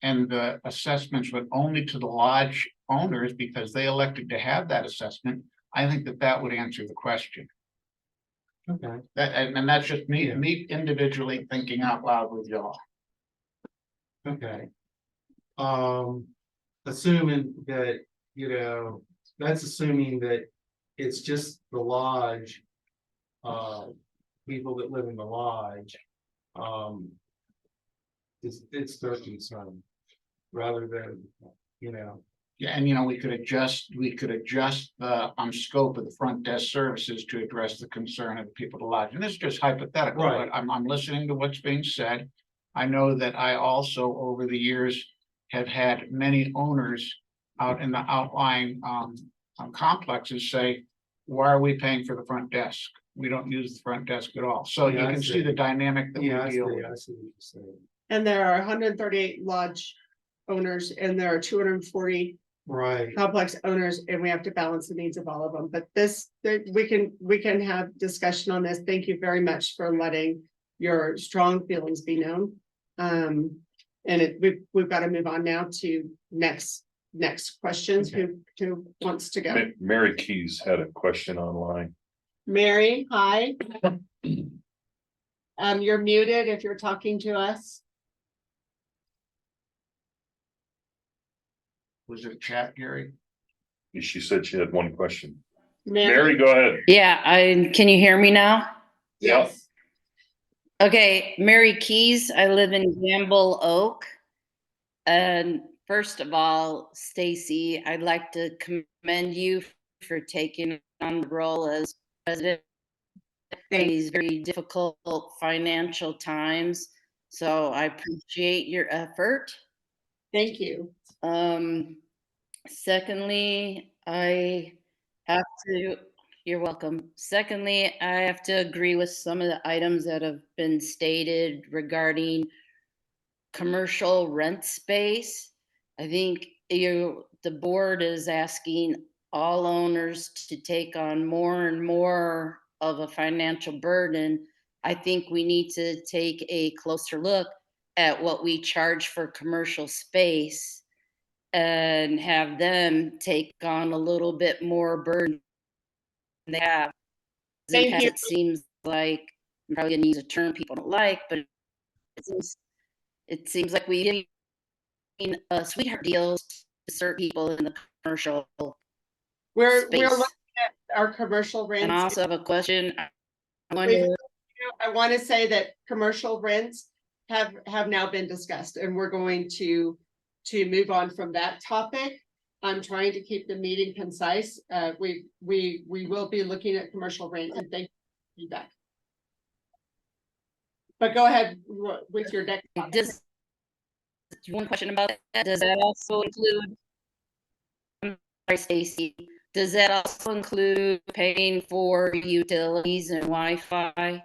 and the assessments went only to the lodge owners because they elected to have that assessment, I think that would answer the question. Okay. And that's just me, Yeah. me individually thinking out loud with y'all. Okay. Assuming that, you know, that's assuming that it's just the lodge. People that live in the lodge. It's their concern rather than, you know, Yeah, and we could adjust the scope of the front desk services to address the concern of the people at the lodge. And this is just hypothetical, Right. but I'm listening to what's being said. I know that I also, over the years, have had many owners out in the outlying complexes say, why are we paying for the front desk? We don't use the front desk at all. So you Yeah, I can see see. the dynamic that we Yeah, I see, deal with. I see what you're saying. And there are 138 lodge owners and there are 240 Right. complex owners, and we have to balance the needs of all of them. But we can have discussion on this. Thank you very much for letting your strong feelings be known. And we've got to move on now to next questions. Who wants to go? Mary Keys had a question online. Mary, hi. You're muted if you're talking to us. Was it chat, Gary? She said she had one question. Mary, Mary, go ahead. Yeah, can you hear me now? yes. Okay, Mary Keys, I live in Gamble Oak. And first of all, Stacy, I'd like to commend you for taking on the role as president in these very difficult financial times. So I appreciate your effort. Thank you. Secondly, you're welcome. Secondly, I have to agree with some of the items that have been stated regarding commercial rent space. I think the board is asking all owners to take on more and more of a financial burden. I think we need to take a closer look at what we charge for commercial space and have them take on a little bit more burden than they have. Thank you. It seems like, I'm probably gonna use a term people don't like, but it seems like we getting sweetheart deals to certain people in the commercial We're space. looking at our commercial And I rents. also have a question. I Wait, wonder, I want to say that commercial rents have now been discussed, and we're going to move on from that topic. I'm trying to keep the meeting concise. We will be looking at commercial rent, and thank you for that. But go ahead with your next topic. does one question about that, does that also include, I'm sorry, Stacy, does that also include paying for utilities and Wi-Fi?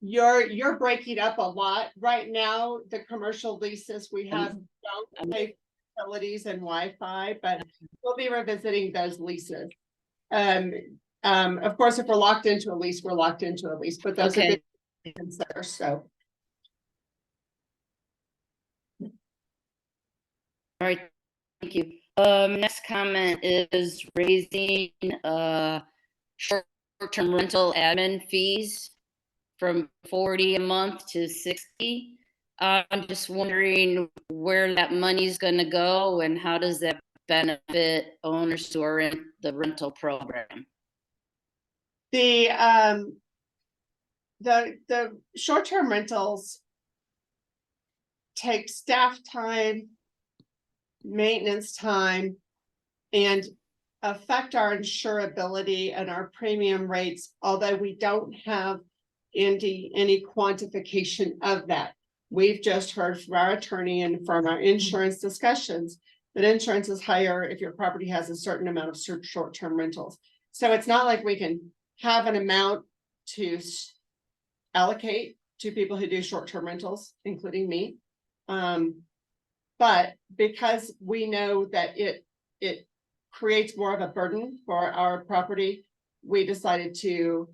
You're breaking up a lot right now. The commercial leases we have don't pay for utilities and Wi-Fi, but we'll be revisiting those leases. Of course, if we're locked into a lease, we're locked into a lease, but those are Okay. good to consider, so. All right, thank you. Next comment is raising short-term rental admin fees from 40 a month to 60. I'm just wondering where that money's gonna go and how does that benefit owners who are in the rental program? The short-term rentals take staff time, maintenance time, and affect our insurability and our premium rates, although we don't have any quantification of that. We've just heard from our attorney and from our insurance discussions that insurance is higher if your property has a certain amount of short-term rentals. So it's not like we can have an amount to allocate to people who do short-term rentals, including me. But because we know that it creates more of a burden for our property, we decided to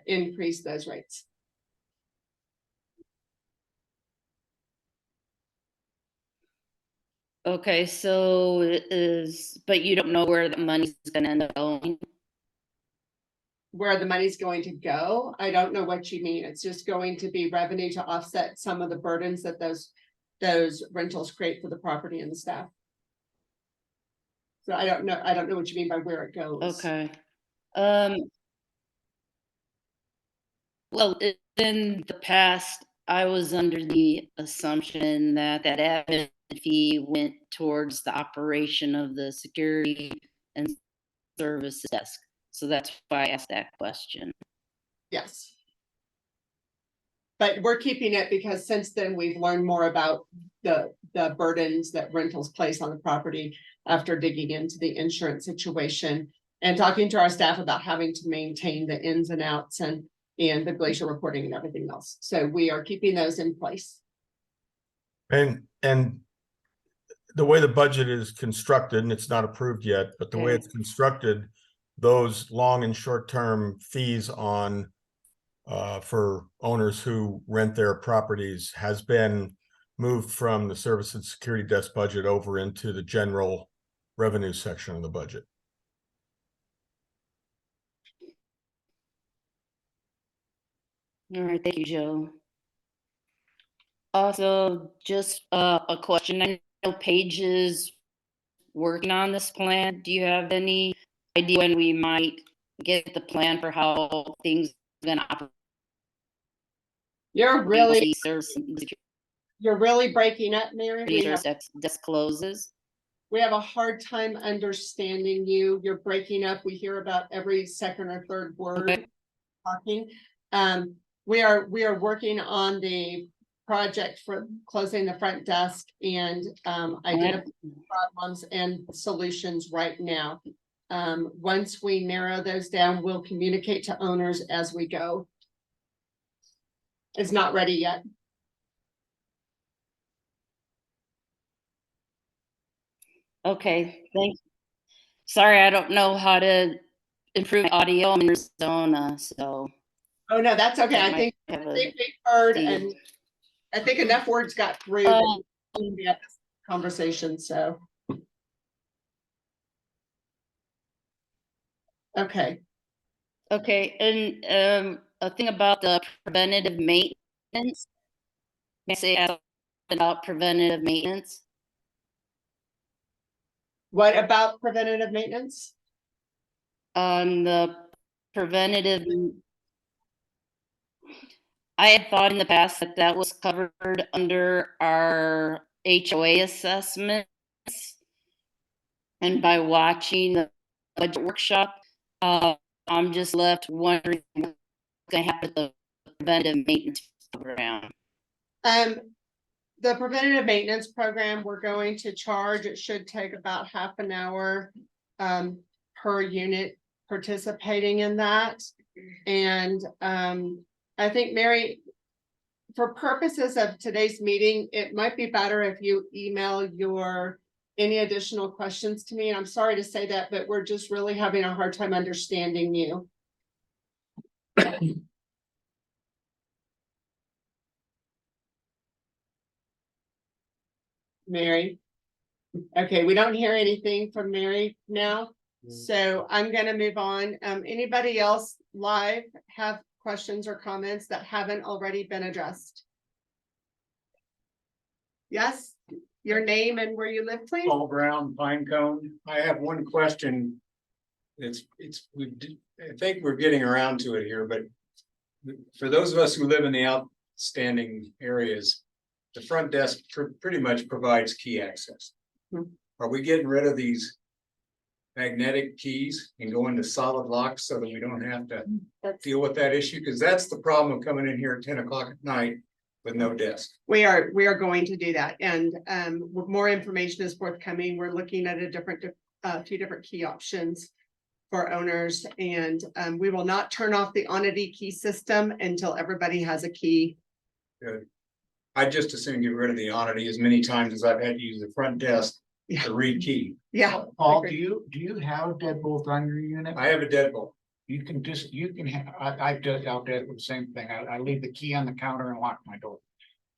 increase those rates. Okay, so but you don't know where the money's gonna end up going? Where the money's going to go, I don't know what you mean. It's just going to be revenue to offset some of the burdens that those rentals create for the property and the staff. So I don't know what you mean by where it goes. Okay. Well, in the past, I was under the assumption that admin fee went towards the operation of the security and services desk. So that's why I asked that question. Yes. But we're keeping it because since then we've learned more about the burdens that rentals place on the property after digging into the insurance situation and talking to our staff about having to maintain the ins and outs and the glacier reporting and everything else. So we are keeping those in place. And the way the budget is constructed, and it's not approved yet, but the way Okay. it's constructed, those long and short-term fees on for owners who rent their properties has been moved from the service and security desk budget over into the general revenue section of the budget. All right, thank you, Joe. Also, just a question. I know Paige is working on this plan. Do you have any idea when we might get the plan for how things are gonna operate? You're really Security breaking up, Mary. desk closes. We have a hard time understanding you. You're breaking up. We hear about every second or third word Okay. talking. We are working on the project for closing the front desk and identifying problems and solutions right now. Once we narrow those down, we'll communicate to owners as we go. It's not ready yet. Okay, thanks. Sorry, I don't know how to improve my audio. I'm in Arizona, so. Oh, no, that's okay. that I might think have a we heard deal. and I think enough words got through that we had this conversation, so. Okay, Okay, and a thing about the preventative maintenance. Can I say about preventative maintenance? what about preventative maintenance? The preventative. I had thought in the past that that was covered under our HOA assessments. And by watching the budget workshop, I'm just left wondering what's gonna happen to the preventative maintenance program. The preventative maintenance program, we're going to charge, it should take about half an hour per unit participating in that. And I think, Mary, for purposes of today's meeting, it might be better if you email any additional questions to me. And I'm sorry to say that, but we're just really having a hard time understanding you. Mary. Okay, we don't hear anything from Mary now, so I'm gonna move on. Anybody else live have questions or comments that haven't already been addressed? Yes, your name and where you live, please? Paul Brown, Pinecone. I have one question. I think we're getting around to it here, but for those of us who live in the outstanding areas, the front desk pretty much provides key access. Are we getting rid of these magnetic keys and going to solid locks so that we don't have to deal with that issue? Because that's the problem of coming in here at 10 o'clock at night with no desk. We are going to do that, and more information is forthcoming. We're looking at a few different key options for owners, and we will not turn off the Onity key system until everybody has a key. Good. I just assume get rid of the Onity as many times as I've had to use the front desk to read key. Yeah. Paul, agree. do you have a deadbolt on your unit? I have a deadbolt. You can have, I'll do the same thing. I leave the key on the counter and lock my door.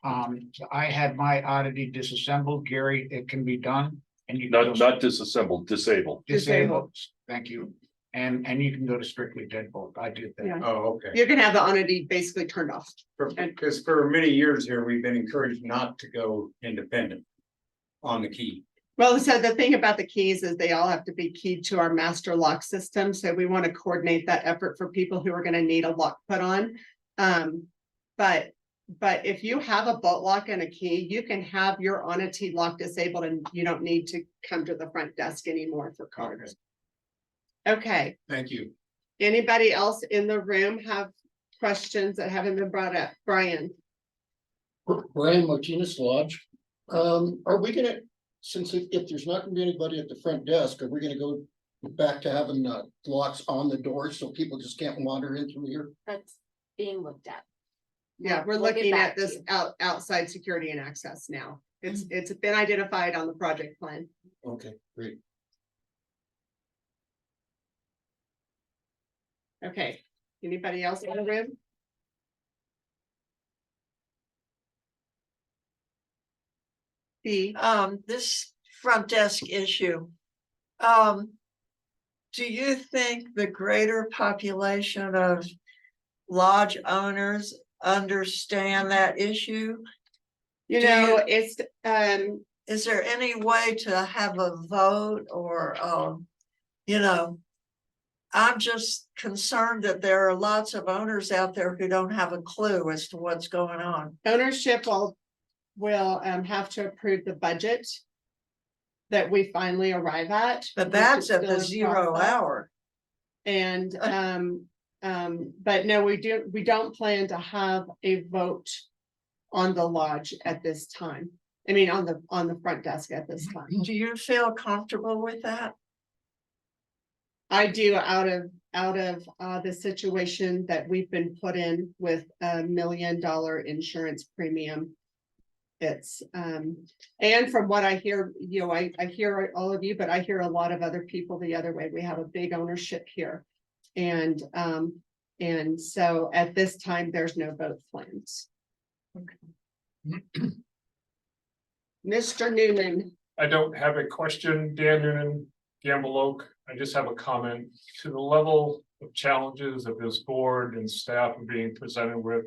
I had my Oddity disassembled, Gary, it can be done. And you can Not disassembled, disabled. disabled, thank you. And you can go to strictly deadbolt. I did that. Yeah. Oh, okay. You can have the Onity basically turned off. Because for many years here, we've been encouraged not to go independent on the key. Well, so the thing about the keys is they all have to be keyed to our master lock system. So we want to coordinate that effort for people who are going to need a lock put on. But but if you have a boat lock and a key, you can have your Onity lock disabled and you don't need to come to the front desk anymore for cards. Okay, Thank you. anybody else in the room have questions that haven't been brought up? Brian? Brian Martinez Lodge. Are we gonna, since if there's not gonna be anybody at the front desk, are we gonna go back to having locks on the doors so people just can't wander in through here? That's being looked at. Yeah, we're We'll get looking back at to this you. outside security and access now. It's been identified on the project plan. Okay, great. Okay, anybody else in the room? B, This front desk issue. Do you think the greater population of lodge owners understand that issue? you Do know, you- it's, Is there any way to have a vote or, you know? I'm just concerned that there are lots of owners out there who don't have a clue as to what's going on. ownership will have to approve the budget that we finally arrive at. But which that's is at still the in 0 process. hour. And, but no, we don't plan to have a vote on the lodge at this time. I mean, on the front desk at this time. Do you feel comfortable with that? I do out of the situation that we've been put in with $1 million insurance premium. It's, and from what I hear, you know, I hear all of you, but I hear a lot of other people the other way. We have a big ownership here. And so at this time, there's no vote plans. Mr. Newman, I don't have a question, Dan Noonan, Gamble Oak. I just have a comment to the level of challenges that this board and staff are being presented with.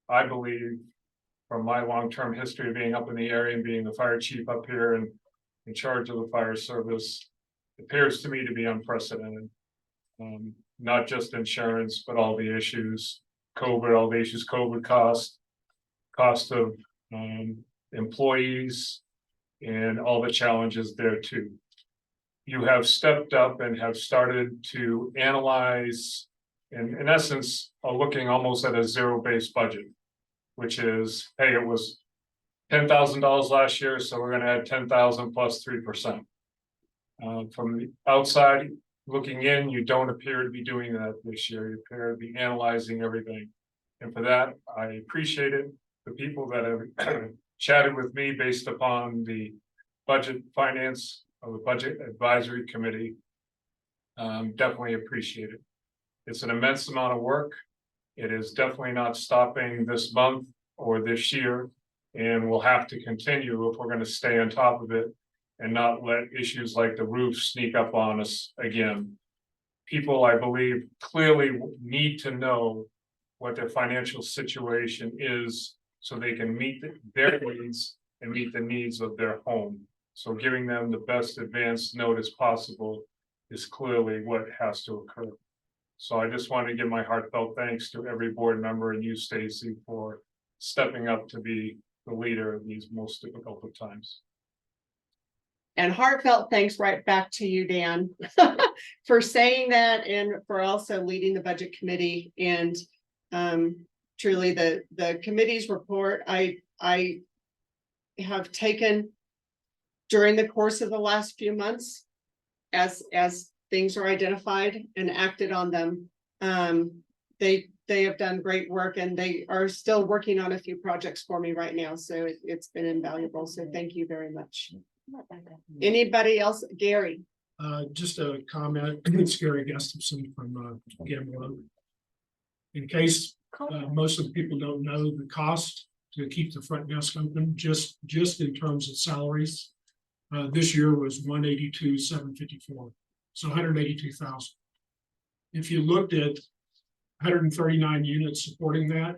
I believe from my long-term history of being up in the area and being the fire chief up here and in charge of the fire service, it appears to me to be unprecedented. Not just insurance, but all the issues, COVID, all the issues, COVID cost of employees and all the challenges there too. You have stepped up and have started to analyze, and in essence, are looking almost at a zero-based budget, which is, hey, it was $10,000 last year, so we're gonna add 10,000 plus 3%. From the outside looking in, you don't appear to be doing that this year. You appear to be analyzing everything. And for that, I appreciate it. The people that have chatted with me based upon the budget finance of the budget advisory committee. Definitely appreciate it. It's an immense amount of work. It is definitely not stopping this month or this year. And we'll have to continue if we're going to stay on top of it and not let issues like the roof sneak up on us again. People, I believe, clearly need to know what their financial situation is so they can meet their needs and meet the needs of their home. So giving them the best advance notice possible is clearly what has to occur. So I just want to give my heartfelt thanks to every board member and you, Stacy, for stepping up to be the leader in these most difficult of times. and heartfelt thanks right back to you, Dan, for saying that and for also leading the budget committee. And truly the committee's report, I have taken during the course of the last few months as things are identified and acted on them. They have done great work and they are still working on a few projects for me right now. So it's been invaluable. So thank you very much. Anybody else? Gary? Just a comment. It's Gary Gustafson from Gamble Oak. In case most of the people don't know the cost to keep the front desk open, just in terms of salaries. This year was $182,754, so $182,000. If you looked at 139 units supporting that,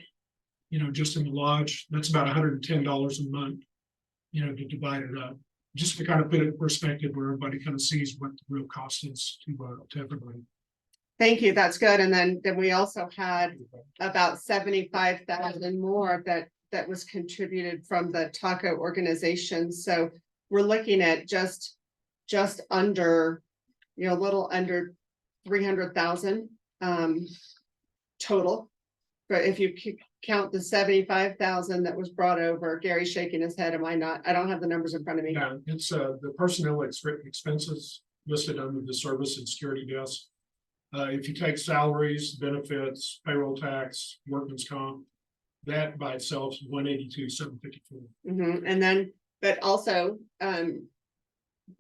you know, just in the lodge, that's about $110 a month, you know, to divide it up. Just to kind of put it in perspective where everybody kind of sees what the real cost is to everybody. Thank you, that's good. And then we also had about 75,000 more that was contributed from the taco organization. So we're looking at just under, a little under 300,000 total. But if you count the 75,000 that was brought over, Gary's shaking his head, I don't have the numbers in front of me. Yeah, it's the personnel expenses listed under the service and security desk. If you take salaries, benefits, payroll tax, workman's comp, that by itself is 182,754. And then, but also,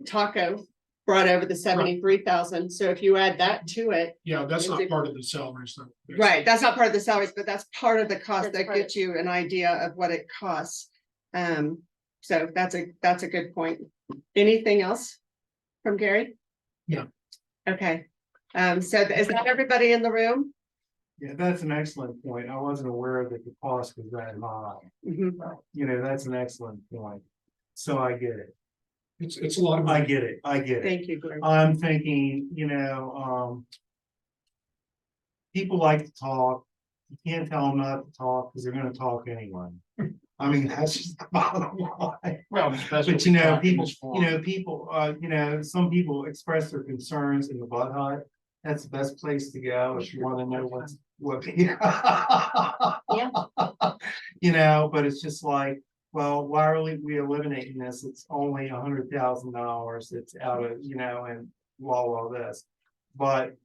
Taco brought over the 73,000. So if you add that to it, Yeah, that's not part of the salaries though. right, that's not part of the salaries, but that's part of the cost That's that part of- gets you an idea of what it costs. So that's a good point. Anything else from Gary? Yeah. Okay, so is that everybody in the room? Yeah, that's an excellent point. I wasn't aware that the cost was that high. You know, that's an excellent point. So I get it. It's a lot of I money. get it. I get it. Thank you, Gary. I'm thinking, people like to talk. You can't tell them not to talk because they're gonna talk anyway. I mean, that's just the bottom line. Well, that's what But you know, talking people, is for. some people express their concerns in the Bud Hut. That's the best place to go if you wanna know what. But it's just like, well, why are we eliminating this? It's only $100,000. It's out of, and all this. But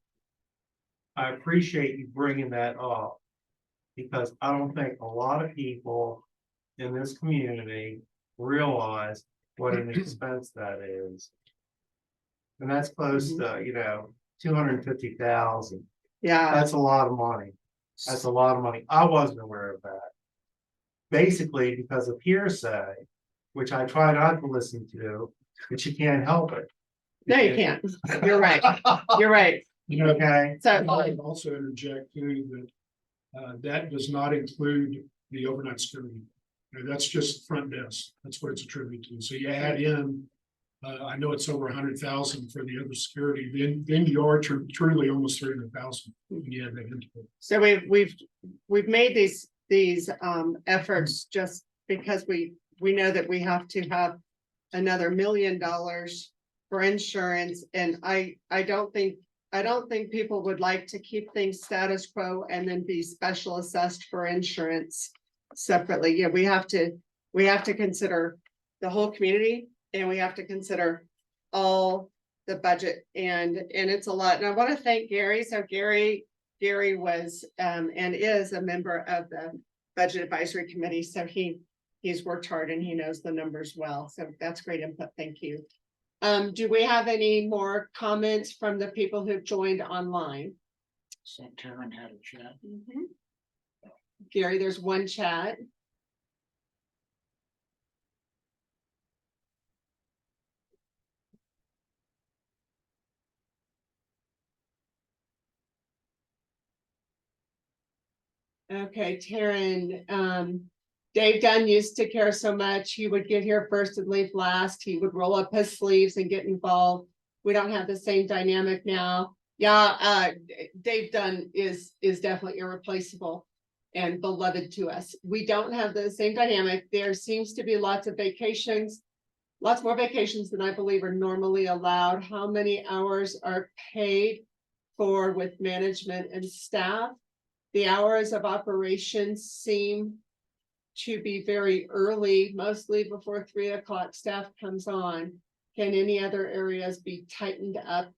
I appreciate you bringing that up. Because I don't think a lot of people in this community realize what an expense that is. And that's close to, 250,000. Yeah, That's a lot of money. That's a lot of money. I wasn't aware of that. Basically because of hearsay, which I try not to listen to, but you can't help it. no, you can't. You're right. You're right. Okay, So, I would also interject too that that does not include the overnight security. That's just front desk. That's what it's attributed to. So you add in, I know it's over 100,000 for the other security, then you are truly almost 300,000. Yeah, that into it. so we've made these efforts just because we know that we have to have another $1 million for insurance, and I don't think people would like to keep things status quo and then be special assessed for insurance separately. Yeah, we have to consider the whole community, and we have to consider all the budget, and it's a lot. And I want to thank Gary. So Gary was and is a member of the Budget Advisory Committee. So he's worked hard and he knows the numbers well. So that's great input. Thank you. Do we have any more comments from the people who've joined online? So Taryn had a chat. Gary, there's one chat. Okay, Taryn, Dave Dunn used to care so much. He would get here first and leave last. He would roll up his sleeves and get involved. We don't have the same dynamic now. Yeah, Dave Dunn is definitely irreplaceable and beloved to us. We don't have the same dynamic. There seems to be lots of vacations, lots more vacations than I believe are normally allowed. How many hours are paid for with management and staff? The hours of operations seem to be very early, mostly before 3 o'clock staff comes on. Can any other areas be tightened up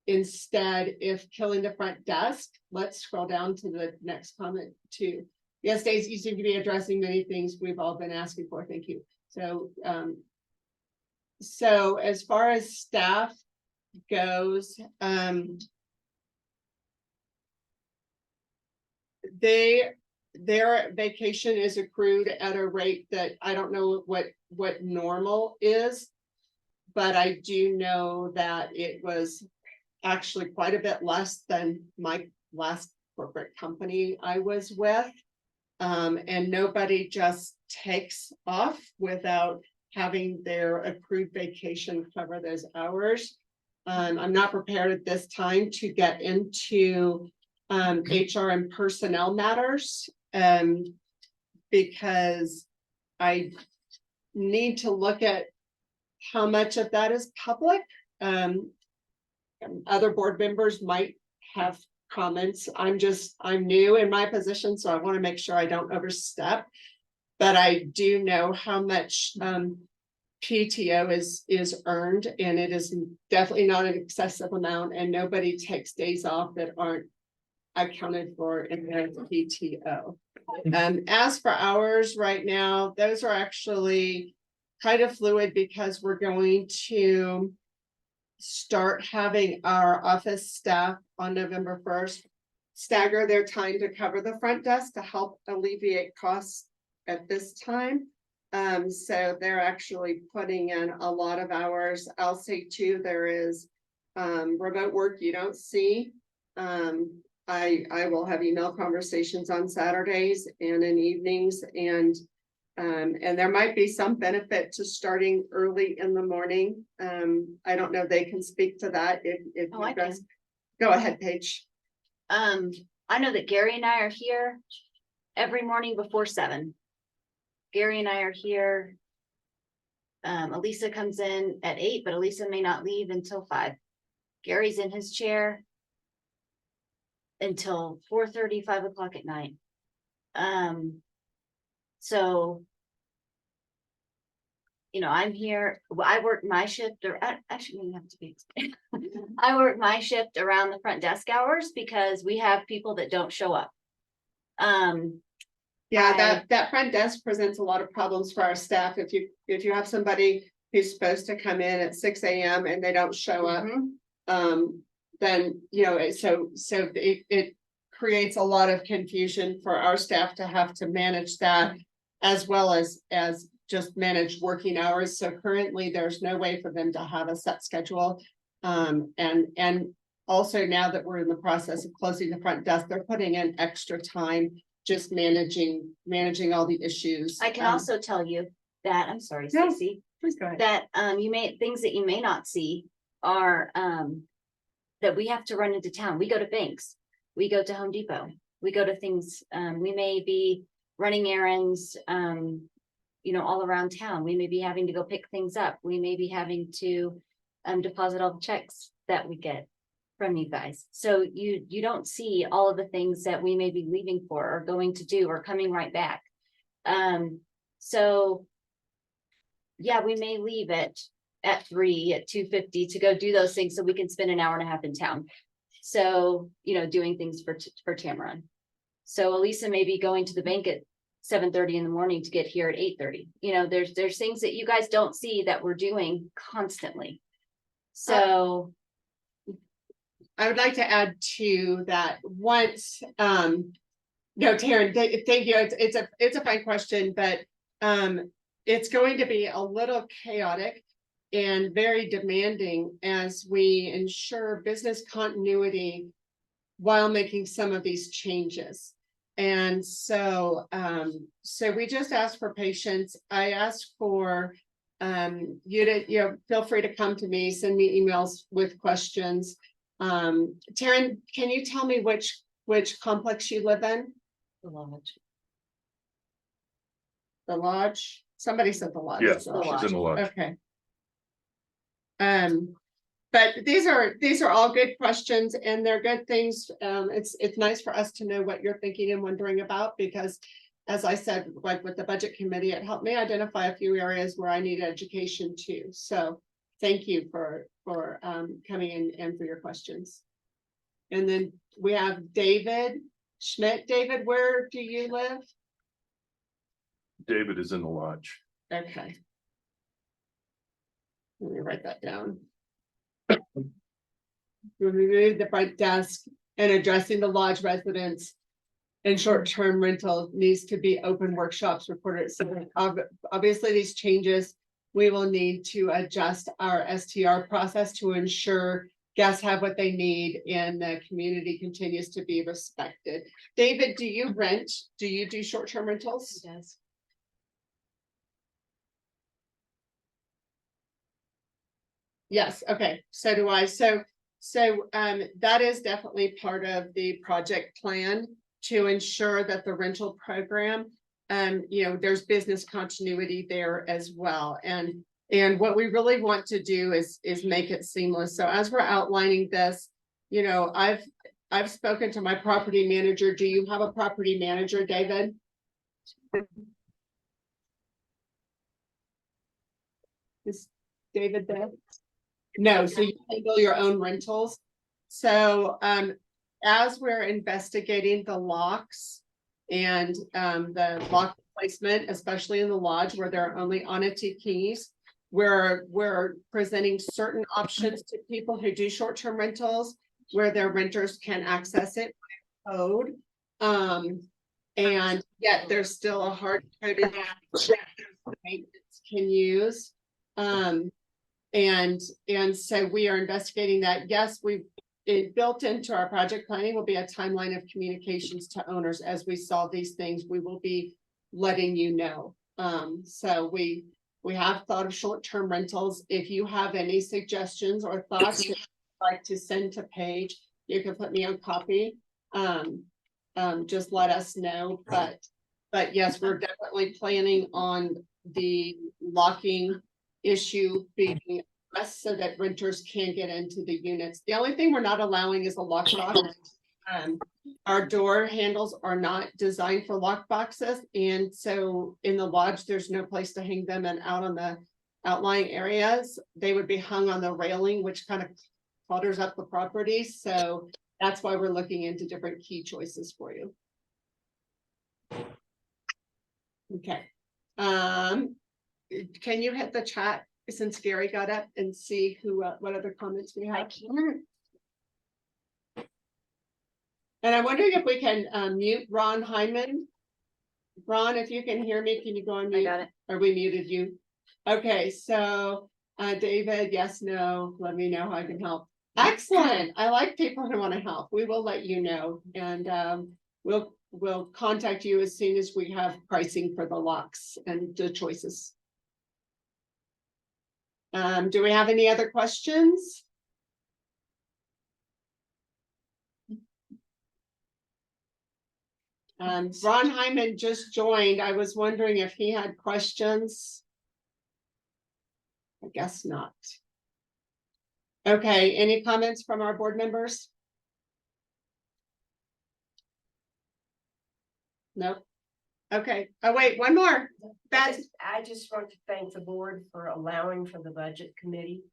instead if killing the front desk? Let's scroll down to the next comment too. Yes, Daisy, you seem to be addressing many things we've all been asking for. Thank you. So as far as staff goes, their vacation is accrued at a rate that I don't know what normal is, but I do know that it was actually quite a bit less than my last corporate company I was with. And nobody just takes off without having their accrued vacation cover those hours. I'm not prepared at this time to get into HR and personnel matters. Because I need to look at how much of that is public. Other board members might have comments. I'm new in my position, so I want to make sure I don't overstep. But I do know how much PTO is earned, and it is definitely not an excessive amount, and nobody takes days off that aren't accounted for in their PTO. As for hours right now, those are actually kind of fluid because we're going to start having our office staff on November 1st stagger their time to cover the front desk to help alleviate costs at this time. So they're actually putting in a lot of hours. I'll say too, there is remote work you don't see. I will have email conversations on Saturdays and in evenings, and there might be some benefit to starting early in the morning. I don't know, they can speak to that if Oh, I you guys. can. Go ahead, Paige. I know that Gary and I are here every morning before 7. Gary and I are here. Elisa comes in at 8, but Elisa may not leave until 5. Gary's in his chair until 4:30, 5 o'clock at night. So, you know, I'm here, I work my shift, or actually, you have to be. I work my shift around the front desk hours because we have people that don't show up. Yeah, that front desk presents a lot of problems for our staff. If you have somebody who's supposed to come in at 6 a.m. and they don't show up, then, you know, so it creates a lot of confusion for our staff to have to manage that, as well as just manage working hours. So currently there's no way for them to have a set schedule. And also now that we're in the process of closing the front desk, they're putting in extra time just managing all the issues. I can also tell you that, I'm sorry, No, Stacy, please go ahead. that things that you may not see are that we have to run into town. We go to banks, we go to Home Depot, we go to things, we may be running errands, you know, all around town. We may be having to go pick things up. We may be having to deposit all the checks that we get from you guys. So you don't see all of the things that we may be leaving for or going to do or coming right back. So yeah, we may leave it at 3, at 2:50 to go do those things so we can spend an hour and a half in town. So, you know, doing things for Tamaron. So Elisa may be going to the bank at 7:30 in the morning to get here at 8:30. You know, there's things that you guys don't see that we're doing constantly. So I would like to add to that once, no, Taryn, thank you. It's a fine question, but it's going to be a little chaotic and very demanding as we ensure business continuity while making some of these changes. And so, so we just ask for patience. I ask for you to, feel free to come to me, send me emails with questions. Taryn, can you tell me which complex you live in? the lodge. The Lodge? Somebody said the Lodge. Yes, she's in the lodge. Okay. But these are all good questions and they're good things. It's nice for us to know what you're thinking and wondering about, because as I said, like with the budget committee, it helped me identify a few areas where I need education too. So thank you for coming in and for your questions. And then we have David Schmidt. David, where do you live? David is in the lodge. Okay. Let me write that down. Remove the front desk and addressing the lodge residents and short-term rental needs to be open workshops recorded. So obviously these changes, we will need to adjust our STR process to ensure guests have what they need and the community continues to be respected. David, do you rent? Do you do short-term rentals? He does. Yes, okay, so do I. That is definitely part of the project plan to ensure that the rental program, there's business continuity there as well. And what we really want to do is make it seamless. So as we're outlining this, I've spoken to my property manager. Do you have a property manager, David? Is David there? No, so you handle your own rentals. So as we're investigating the locks and the lock placement, especially in the lodge where there are only Onity keys, we're presenting certain options to people who do short-term rentals where their renters can access it by code. And yet there's still a hard coded maintenance can use. And so we are investigating that. Yes, it built into our project planning will be a timeline of communications to owners. As we solve these things, we will be letting you know. So we have thought of short-term rentals. If you have any suggestions or thoughts that you'd like to send to Paige, you can put me on copy. Just let us know. But yes, we're definitely planning on the locking issue being addressed so that renters can get into the units. The only thing we're not allowing is a lockbox. Our door handles are not designed for lock boxes, and so in the lodge there's no place to hang them, and out on the outlying areas they would be hung on the railing, which kind of clutters up the property. So that's why we're looking into different key choices for you. Okay. Can you hit the chat since Gary got up and see who what other comments we have? I can't. And I'm wondering if we can mute Ron Hyman. Ron, if you can hear me, can you go on mute? I got it. Or we muted you? Okay, so David, yes, no, let me know how I can help. Excellent. I like people who want to help. We will let you know, and we'll contact you as soon as we have pricing for the locks and the choices. Do we have any other questions? Ron Hyman just joined. I was wondering if he had questions. I guess not. Okay, any comments from our board members? Nope. Okay, oh wait, one more. I just want to thank the board for allowing for the budget committee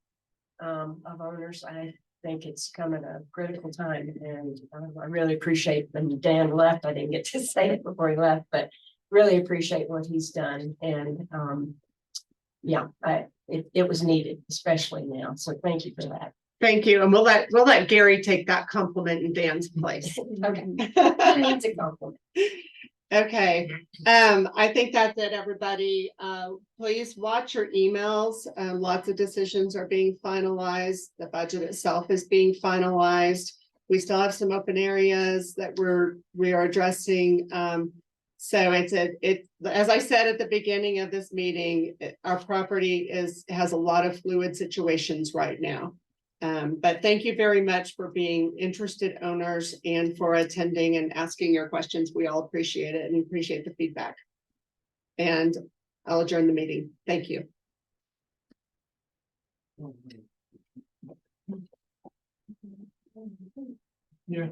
of owners. I think it's come at a critical time, and I really appreciate when Dan left. I didn't get to say it before he left, but really appreciate what he's done. And yeah, it was needed, especially now. So thank you for that. Thank you, and we'll let Gary take that compliment in Dan's place. Okay. He needs a compliment. Okay, I think that's it, everybody. Please watch your emails. Lots of decisions are being finalized. The budget itself is being finalized. We still have some open areas that we are addressing. So it's as I said at the beginning of this meeting, our property has a lot of fluid situations right now. But thank you very much for being interested owners and for attending and asking your questions. We all appreciate it and appreciate the feedback. And I'll adjourn the meeting. Thank you. Yeah.